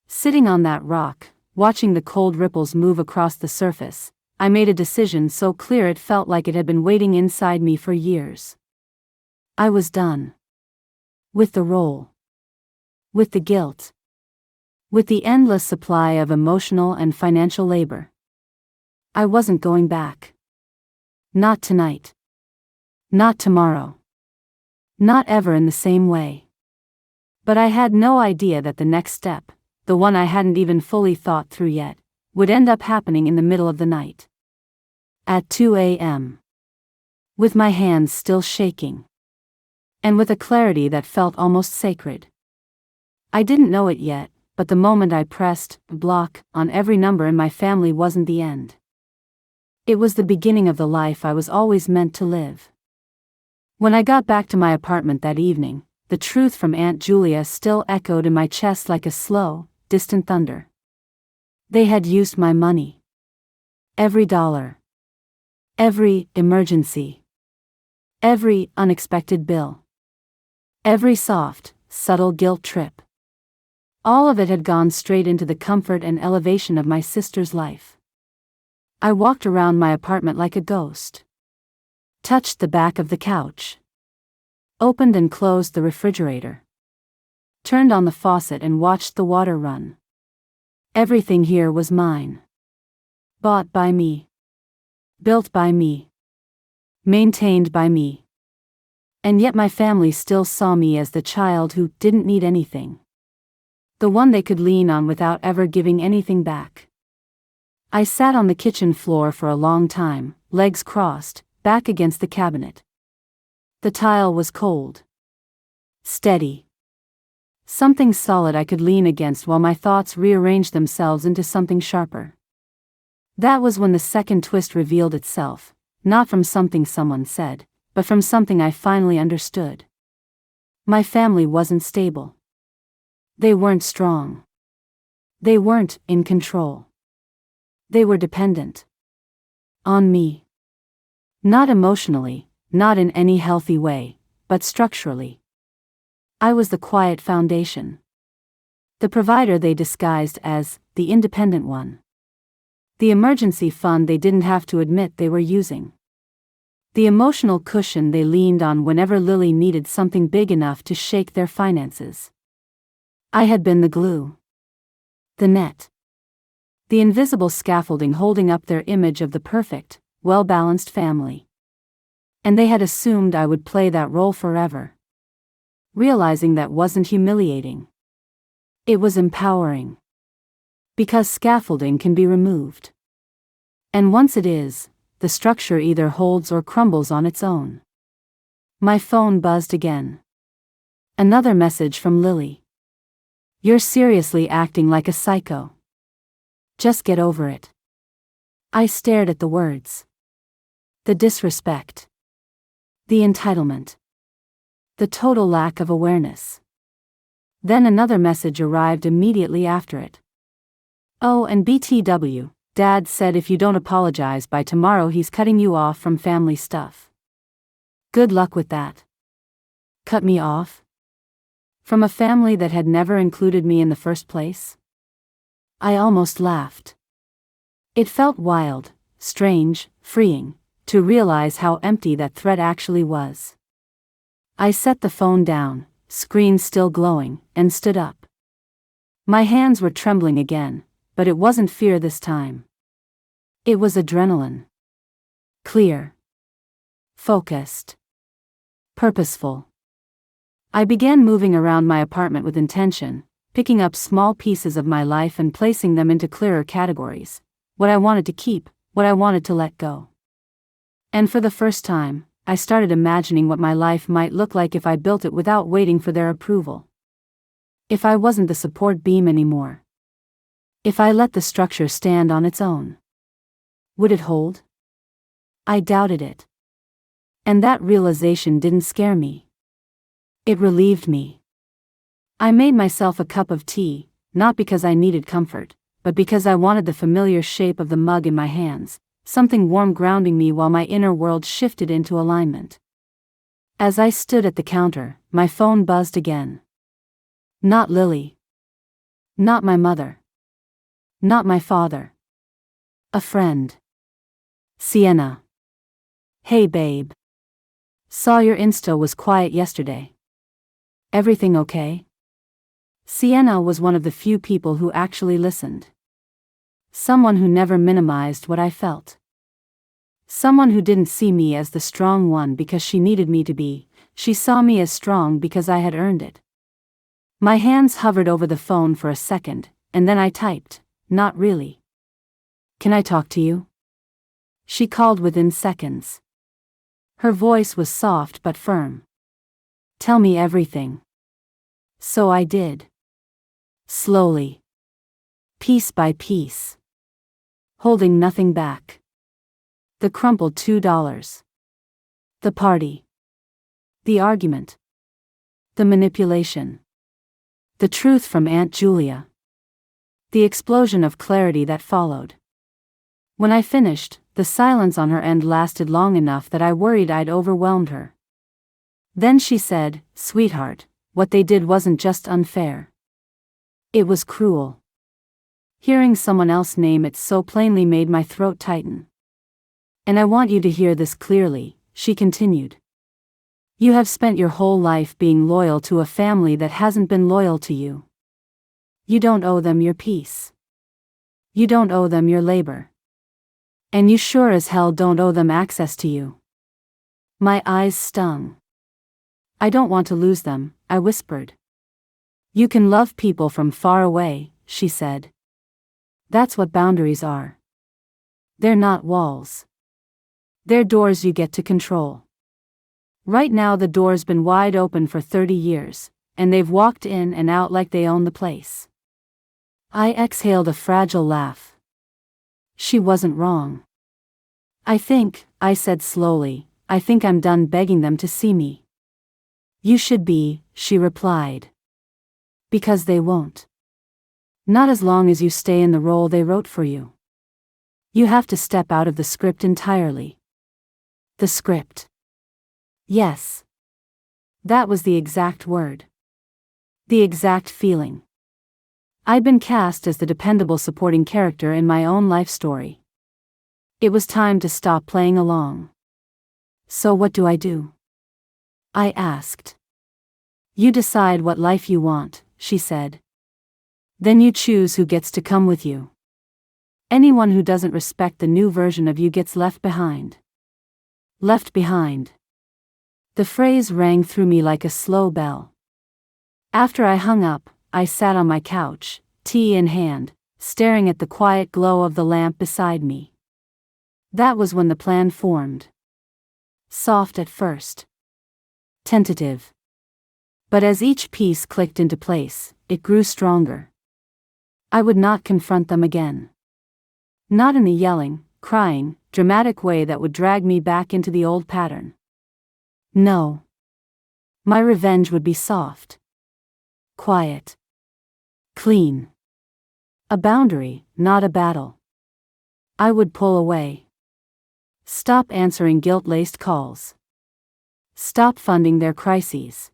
Sitting on that rock, watching the cold ripples move across the surface, I made a decision so clear it felt like it had been waiting inside me for years. I was done. With the role. With the guilt. With the endless supply of emotional and financial labor. I wasn't going back. Not tonight. Not tomorrow. Not ever in the same way. But I had no idea that the next step, the one I hadn't even fully thought through yet, would end up happening in the middle of the night. At 2 a.m. With my hands still shaking. And with a clarity that felt almost sacred. I didn't know it yet, but the moment I pressed block on every number in my family wasn't the end. It was the beginning of the life I was always meant to live. When I got back to my apartment that evening, the truth from Aunt Julia still echoed in my chest like a slow, distant thunder. They had used my money. Every dollar. Every emergency. Every unexpected bill. Every soft, subtle guilt trip. All of it had gone straight into the comfort and elevation of my sister's life. I walked around my apartment like a ghost. Touched the back of the couch. Opened and closed the refrigerator. Turned on the faucet and watched the water run. Everything here was mine. Bought by me. Built by me. Maintained by me. And yet my family still saw me as the child who didn't need anything. The one they could lean on without ever giving anything back. I sat on the kitchen floor for a long time, legs crossed, back against the cabinet. The tile was cold. Steady. Something solid I could lean against while my thoughts rearranged themselves into something sharper. That was when the second twist revealed itself, not from something someone said, but from something I finally understood. My family wasn't stable. They weren't strong. They weren't in control. They were dependent. On me. Not emotionally, not in any healthy way, but structurally. I was the quiet foundation. The provider they disguised as the independent one. The emergency fund they didn't have to admit they were using. The emotional cushion they leaned on whenever Lily needed something big enough to shake their finances. I had been the glue. The net. The invisible scaffolding holding up their image of the perfect, well-balanced family. And they had assumed I would play that role forever. Realizing that wasn't humiliating. It was empowering. Because scaffolding can be removed. And once it is, the structure either holds or crumbles on its own. My phone buzzed again. Another message from Lily. You're seriously acting like a psycho. Just get over it. I stared at the words. The disrespect. The entitlement. The total lack of awareness. Then another message arrived immediately after it. Oh, and BTW, Dad said if you don't apologize by tomorrow he's cutting you off from family stuff. Good luck with that. Cut me off? From a family that had never included me in the first place? I almost laughed. It felt wild, strange, freeing, to realize how empty that threat actually was. I set the phone down, screen still glowing, and stood up. My hands were trembling again, but it wasn't fear this time. It was adrenaline. Clear. Focused. Purposeful. I began moving around my apartment with intention, picking up small pieces of my life and placing them into clearer categories. What I wanted to keep, what I wanted to let go. And for the first time, I started imagining what my life might look like if I built it without waiting for their approval. If I wasn't the support beam anymore. If I let the structure stand on its own. Would it hold? I doubted it. And that realization didn't scare me. It relieved me. I made myself a cup of tea, not because I needed comfort, but because I wanted the familiar shape of the mug in my hands, something warm grounding me while my inner world shifted into alignment. As I stood at the counter, my phone buzzed again. Not Lily. Not my mother. Not my father. A friend. Sienna. Hey babe. Saw your Insta was quiet yesterday. Everything okay? Sienna was one of the few people who actually listened. Someone who never minimized what I felt. Someone who didn't see me as the strong one because she needed me to be, she saw me as strong because I had earned it. My hands hovered over the phone for a second, and then I typed, not really. Can I talk to you? She called within seconds. Her voice was soft but firm. Tell me everything. So I did. Slowly. Piece by piece. Holding nothing back. The crumpled $2. The party. The argument. The manipulation. The truth from Aunt Julia. The explosion of clarity that followed. When I finished, the silence on her end lasted long enough that I worried I'd overwhelmed her. Then she said, "Sweetheart, what they did wasn't just unfair. It was cruel." Hearing someone else name it so plainly made my throat tighten. "And I want you to hear this clearly," she continued. "You have spent your whole life being loyal to a family that hasn't been loyal to you. You don't owe them your peace. You don't owe them your labor. And you sure as hell don't owe them access to you." My eyes stung. "I don't want to lose them," I whispered. "You can love people from far away," she said. "That's what boundaries are. They're not walls. They're doors you get to control. Right now the door's been wide open for 30 years, and they've walked in and out like they own the place." I exhaled a fragile laugh. She wasn't wrong. I said slowly, "I think I'm done begging them to see me." "You should be," she replied. "Because they won't. Not as long as you stay in the role they wrote for you. You have to step out of the script entirely." The script. Yes. That was the exact word. The exact feeling. I'd been cast as the dependable supporting character in my own life story. It was time to stop playing along. "So what do I do?" I asked. "You decide what life you want," she said. "Then you choose who gets to come with you. Anyone who doesn't respect the new version of you gets left behind." Left behind. The phrase rang through me like a slow bell. After I hung up, I sat on my couch, tea in hand, staring at the quiet glow of the lamp beside me. That was when the plan formed. Soft at first. Tentative. But as each piece clicked into place, it grew stronger. I would not confront them again. Not in the yelling, crying, dramatic way that would drag me back into the old pattern. No. My revenge would be soft. Quiet. Clean. A boundary, not a battle. I would pull away. Stop answering guilt-laced calls. Stop funding their crises.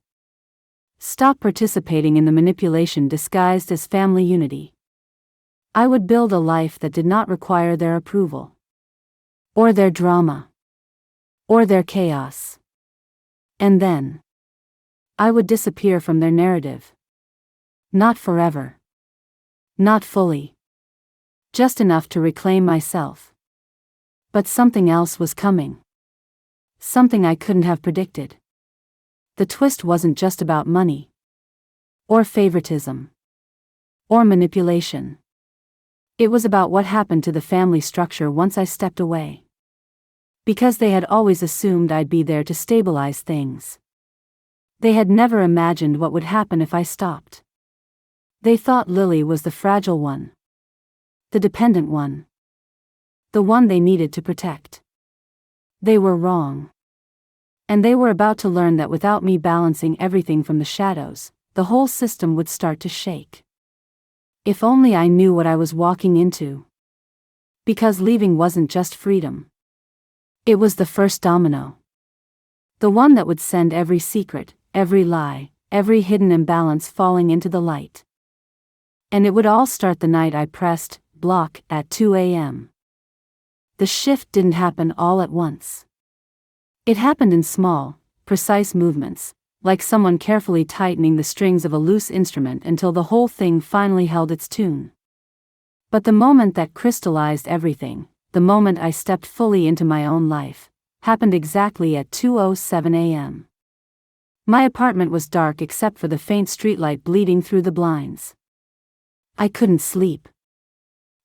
Stop participating in the manipulation disguised as family unity. I would build a life that did not require their approval. Or their drama. Or their chaos. And then I would disappear from their narrative. Not forever. Not fully. Just enough to reclaim myself. But something else was coming. Something I couldn't have predicted. The twist wasn't just about money. Or favoritism. Or manipulation. It was about what happened to the family structure once I stepped away. Because they had always assumed I'd be there to stabilize things. They had never imagined what would happen if I stopped. They thought Lily was the fragile one. The dependent one. The one they needed to protect. They were wrong. And they were about to learn that without me balancing everything from the shadows, the whole system would start to shake. If only I knew what I was walking into. Because leaving wasn't just freedom. It was the first domino. The one that would send every secret, every lie, every hidden imbalance falling into the light. And it would all start the night I pressed block at 2 a.m. The shift didn't happen all at once. It happened in small, precise movements, like someone carefully tightening the strings of a loose instrument until the whole thing finally held its tune. But the moment that crystallized everything, the moment I stepped fully into my own life, happened exactly at 2:07 a.m. My apartment was dark except for the faint streetlight bleeding through the blinds. I couldn't sleep.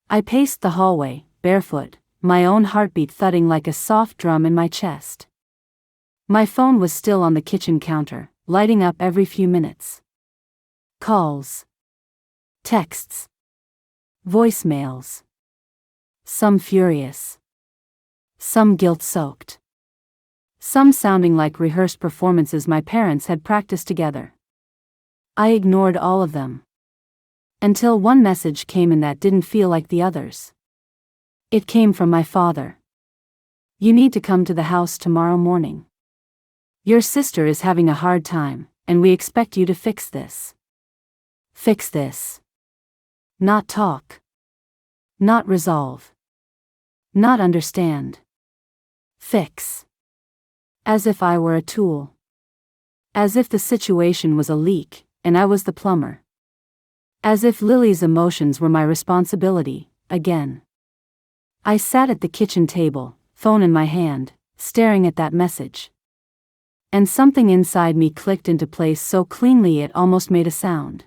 I paced the hallway, barefoot, my own heartbeat thudding like a soft drum in my chest. My phone was still on the kitchen counter, lighting up every few minutes. Calls. Texts. Voicemails. Some furious. Some guilt-soaked. Some sounding like rehearsed performances my parents had practiced together. I ignored all of them. Until one message came in that didn't feel like the others. It came from my father. "You need to come to the house tomorrow morning. Your sister is having a hard time, and we expect you to fix this." Fix this. Not talk. Not resolve. Not understand. Fix. As if I were a tool. As if the situation was a leak, and I was the plumber. As if Lily's emotions were my responsibility, again. I sat at the kitchen table, phone in my hand, staring at that message. And something inside me clicked into place so cleanly it almost made a sound.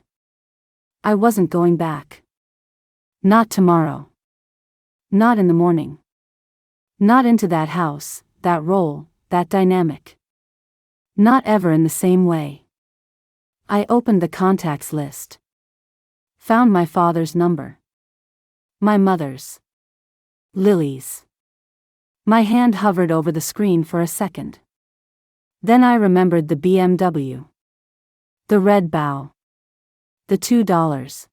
I wasn't going back. Not tomorrow. Not in the morning. Not into that house, that role, that dynamic. Not ever in the same way. I opened the contacts list. Found my father's number. My mother's. Lily's. My hand hovered over the screen for a second. Then I remembered the BMW. The red bow. The $2.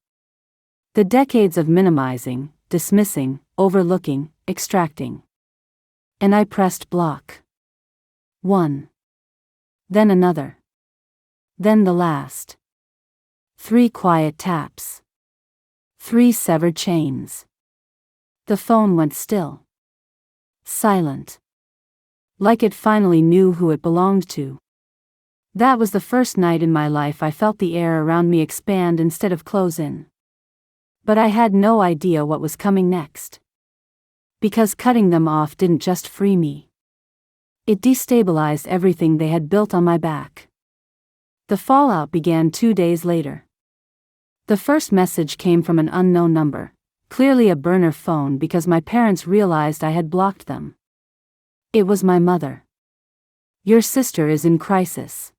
The decades of minimizing, dismissing, overlooking, extracting. And I pressed block. One. Then another. Then the last. 3 quiet taps. 3 severed chains. The phone went still. Silent. Like it finally knew who it belonged to. That was the first night in my life I felt the air around me expand instead of close in. But I had no idea what was coming next. Because cutting them off didn't just free me. It destabilized everything they had built on my back. The fallout began 2 days later. The first message came from an unknown number, clearly a burner phone because my parents realized I had blocked them. It was my mother. "Your sister is in crisis.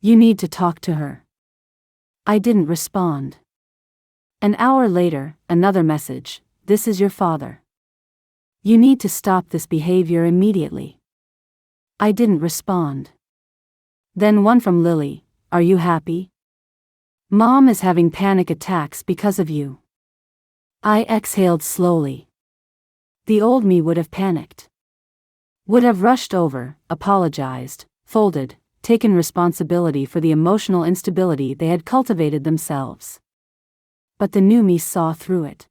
You need to talk to her." I didn't respond. An hour later, another message, "This is your father. You need to stop this behavior immediately." I didn't respond. Then one from Lily, "Are you happy? Mom is having panic attacks because of you." I exhaled slowly. The old me would have panicked. Would have rushed over, apologized, folded, taken responsibility for the emotional instability they had cultivated themselves. But the new me saw through it.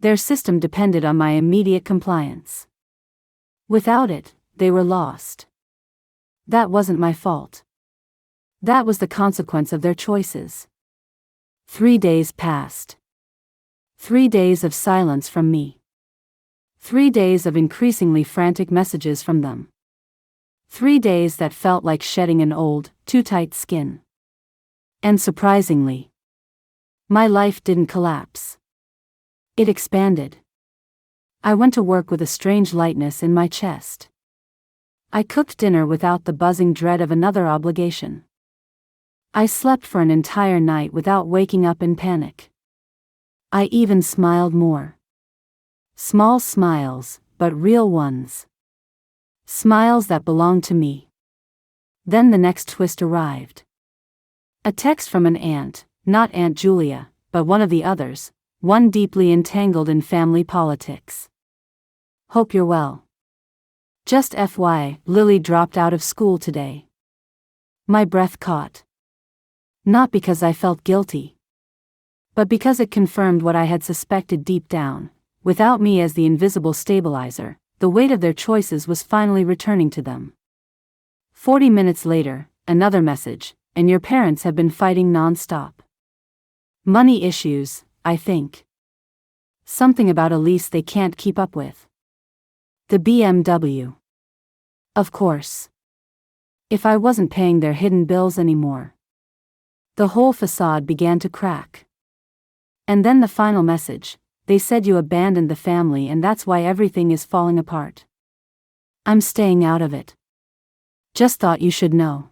Their system depended on my immediate compliance. Without it, they were lost. That wasn't my fault. That was the consequence of their choices. 3 days passed. 3 days of silence from me. 3 days of increasingly frantic messages from them. 3 days that felt like shedding an old, too tight skin. And surprisingly, my life didn't collapse. It expanded. I went to work with a strange lightness in my chest. I cooked dinner without the buzzing dread of another obligation. I slept for an entire night without waking up in panic. I even smiled more. Small smiles, but real ones. Smiles that belonged to me. Then the next twist arrived. A text from an aunt, not Aunt Julia, but one of the others, one deeply entangled in family politics. "Hope you're well. Just FYI, Lily dropped out of school today." My breath caught. Not because I felt guilty, but because it confirmed what I had suspected deep down. Without me as the invisible stabilizer, the weight of their choices was finally returning to them. 40 minutes later, another message, "And your parents have been fighting non-stop. Money issues, I think. Something about a lease they can't keep up with. The BMW. Of course. If I wasn't paying their hidden bills anymore." The whole facade began to crack. And then the final message, "They said you abandoned the family and that's why everything is falling apart. I'm staying out of it. Just thought you should know."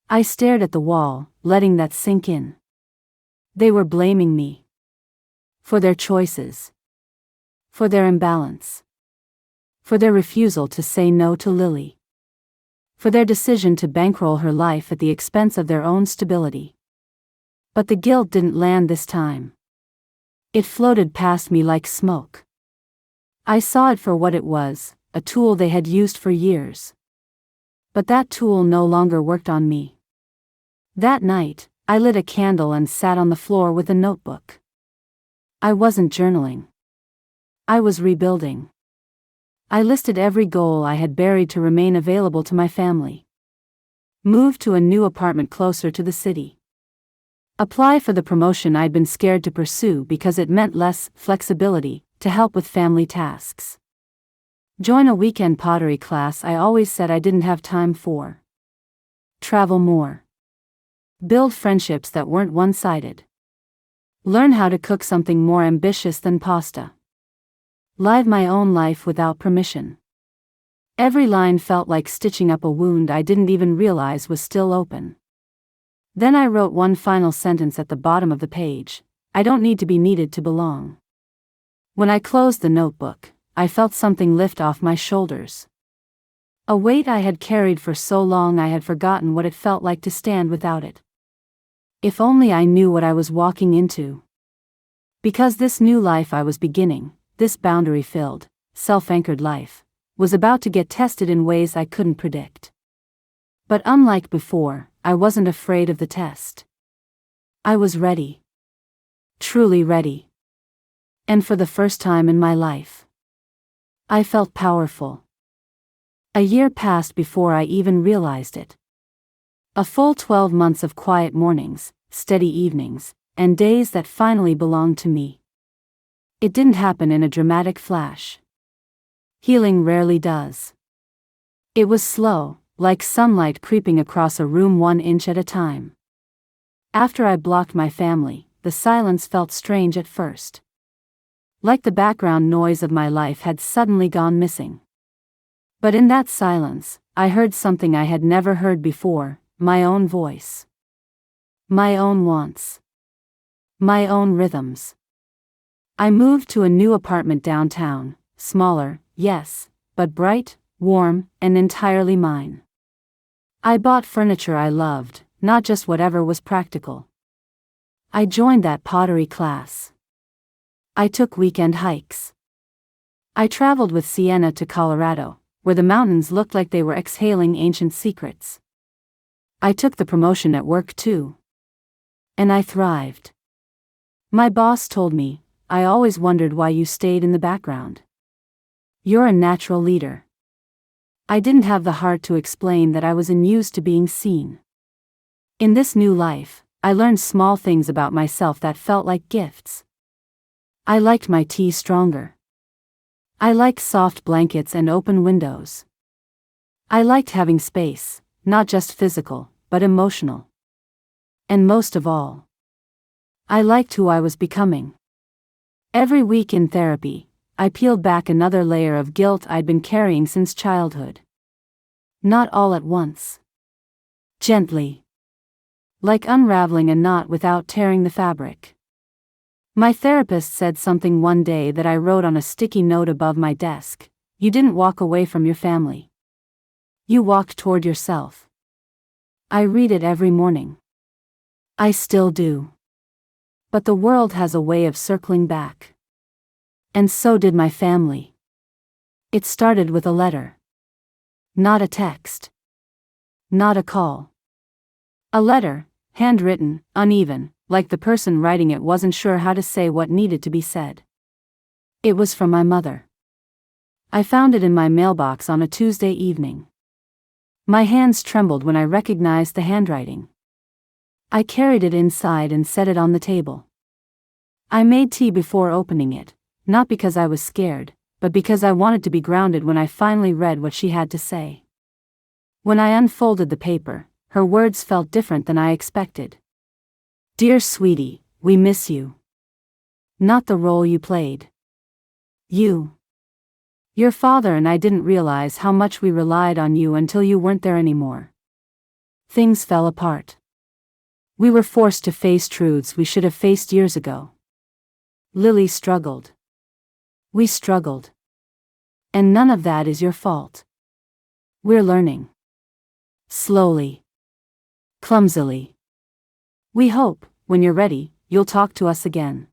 I stared at the wall, letting that sink in. They were blaming me. For their choices. For their imbalance. For their refusal to say no to Lily. For their decision to bankroll her life at the expense of their own stability. But the guilt didn't land this time. It floated past me like smoke. I saw it for what it was, a tool they had used for years. But that tool no longer worked on me. That night, I lit a candle and sat on the floor with a notebook. I wasn't journaling. I was rebuilding. I listed every goal I had buried to remain available to my family. Move to a new apartment closer to the city. Apply for the promotion I'd been scared to pursue because it meant less flexibility to help with family tasks. Join a weekend pottery class I always said I didn't have time for. Travel more. Build friendships that weren't one-sided. Learn how to cook something more ambitious than pasta. Live my own life without permission. Every line felt like stitching up a wound I didn't even realize was still open. Then I wrote one final sentence at the bottom of the page: I don't need to be needed to belong. When I closed the notebook, I felt something lift off my shoulders. A weight I had carried for so long I had forgotten what it felt like to stand without it. If only I knew what I was walking into. Because this new life I was beginning, this boundary-filled, self-anchored life, was about to get tested in ways I couldn't predict. But unlike before, I wasn't afraid of the test. I was ready. Truly ready. And for the first time in my life, I felt powerful. A year passed before I even realized it. A full 12 months of quiet mornings, steady evenings, and days that finally belonged to me. It didn't happen in a dramatic flash. Healing rarely does. It was slow, like sunlight creeping across a room 1 inch at a time. After I blocked my family, the silence felt strange at first. Like the background noise of my life had suddenly gone missing. But in that silence, I heard something I had never heard before: my own voice. My own wants. My own rhythms. I moved to a new apartment downtown, smaller, yes, but bright, warm, and entirely mine. I bought furniture I loved, not just whatever was practical. I joined that pottery class. I took weekend hikes. I traveled with Sienna to Colorado, where the mountains looked like they were exhaling ancient secrets. I took the promotion at work too. And I thrived. My boss told me, I always wondered why you stayed in the background. You're a natural leader. I didn't have the heart to explain that I was unused to being seen. In this new life, I learned small things about myself that felt like gifts. I liked my tea stronger. I liked soft blankets and open windows. I liked having space, not just physical, but emotional. And most of all, I liked who I was becoming. Every week in therapy, I peeled back another layer of guilt I'd been carrying since childhood. Not all at once. Gently. Like unraveling a knot without tearing the fabric. My therapist said something one day that I wrote on a sticky note above my desk: you didn't walk away from your family. You walked toward yourself. I read it every morning. I still do. But the world has a way of circling back. And so did my family. It started with a letter. Not a text. Not a call. A letter, handwritten, uneven, like the person writing it wasn't sure how to say what needed to be said. It was from my mother. I found it in my mailbox on a Tuesday evening. My hands trembled when I recognized the handwriting. I carried it inside and set it on the table. I made tea before opening it, not because I was scared, but because I wanted to be grounded when I finally read what she had to say. When I unfolded the paper, her words felt different than I expected. Dear sweetie, we miss you. Not the role you played. You. Your father and I didn't realize how much we relied on you until you weren't there anymore. Things fell apart. We were forced to face truths we should have faced years ago. Lily struggled. We struggled. And none of that is your fault. We're learning. Slowly. Clumsily. We hope, when you're ready, you'll talk to us again.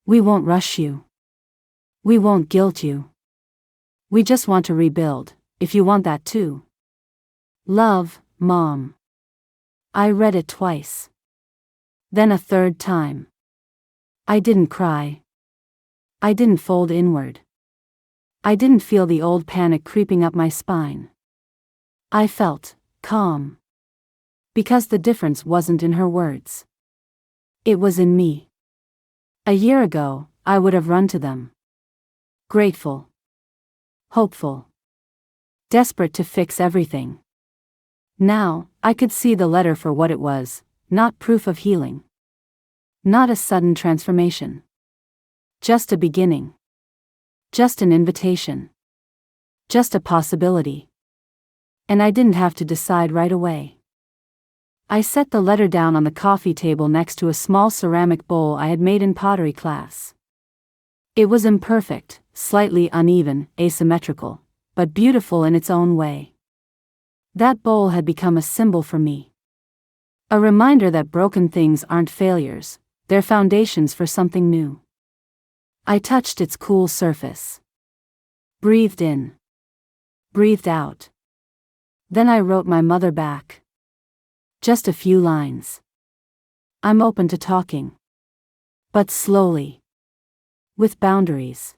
We won't rush you. We won't guilt you. We just want to rebuild, if you want that too. Love, Mom. I read it twice. Then a third time. I didn't cry. I didn't fold inward. I didn't feel the old panic creeping up my spine. I felt calm. Because the difference wasn't in her words. It was in me. A year ago, I would have run to them. Grateful. Hopeful. Desperate to fix everything. Now, I could see the letter for what it was, not proof of healing. Not a sudden transformation. Just a beginning. Just an invitation. Just a possibility. And I didn't have to decide right away. I set the letter down on the coffee table next to a small ceramic bowl I had made in pottery class. It was imperfect, slightly uneven, asymmetrical, but beautiful in its own way. That bowl had become a symbol for me. A reminder that broken things aren't failures, they're foundations for something new. I touched its cool surface. Breathed in. Breathed out. Then I wrote my mother back. Just a few lines. I'm open to talking. But slowly. With boundaries.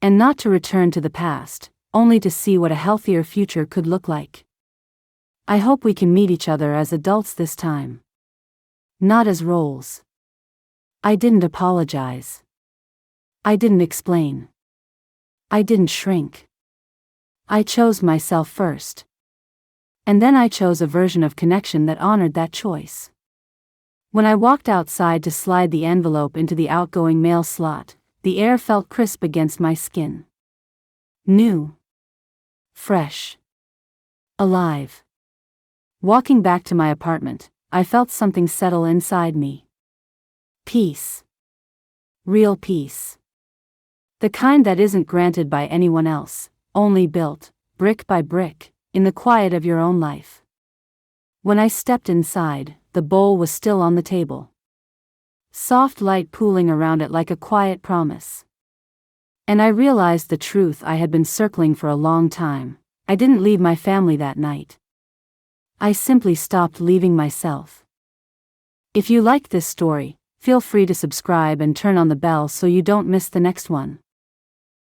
And not to return to the past, only to see what a healthier future could look like. I hope we can meet each other as adults this time. Not as roles. I didn't apologize. I didn't explain. I didn't shrink. I chose myself first. And then I chose a version of connection that honored that choice. When I walked outside to slide the envelope into the outgoing mail slot, the air felt crisp against my skin. New. Fresh. Alive. Walking back to my apartment, I felt something settle inside me. Peace. Real peace. The kind that isn't granted by anyone else, only built, brick by brick, in the quiet of your own life. When I stepped inside, the bowl was still on the table. Soft light pooling around it like a quiet promise. And I realized the truth I had been circling for a long time. I didn't leave my family that night. I simply stopped leaving myself. If you like this story, feel free to subscribe and turn on the bell so you don't miss the next one.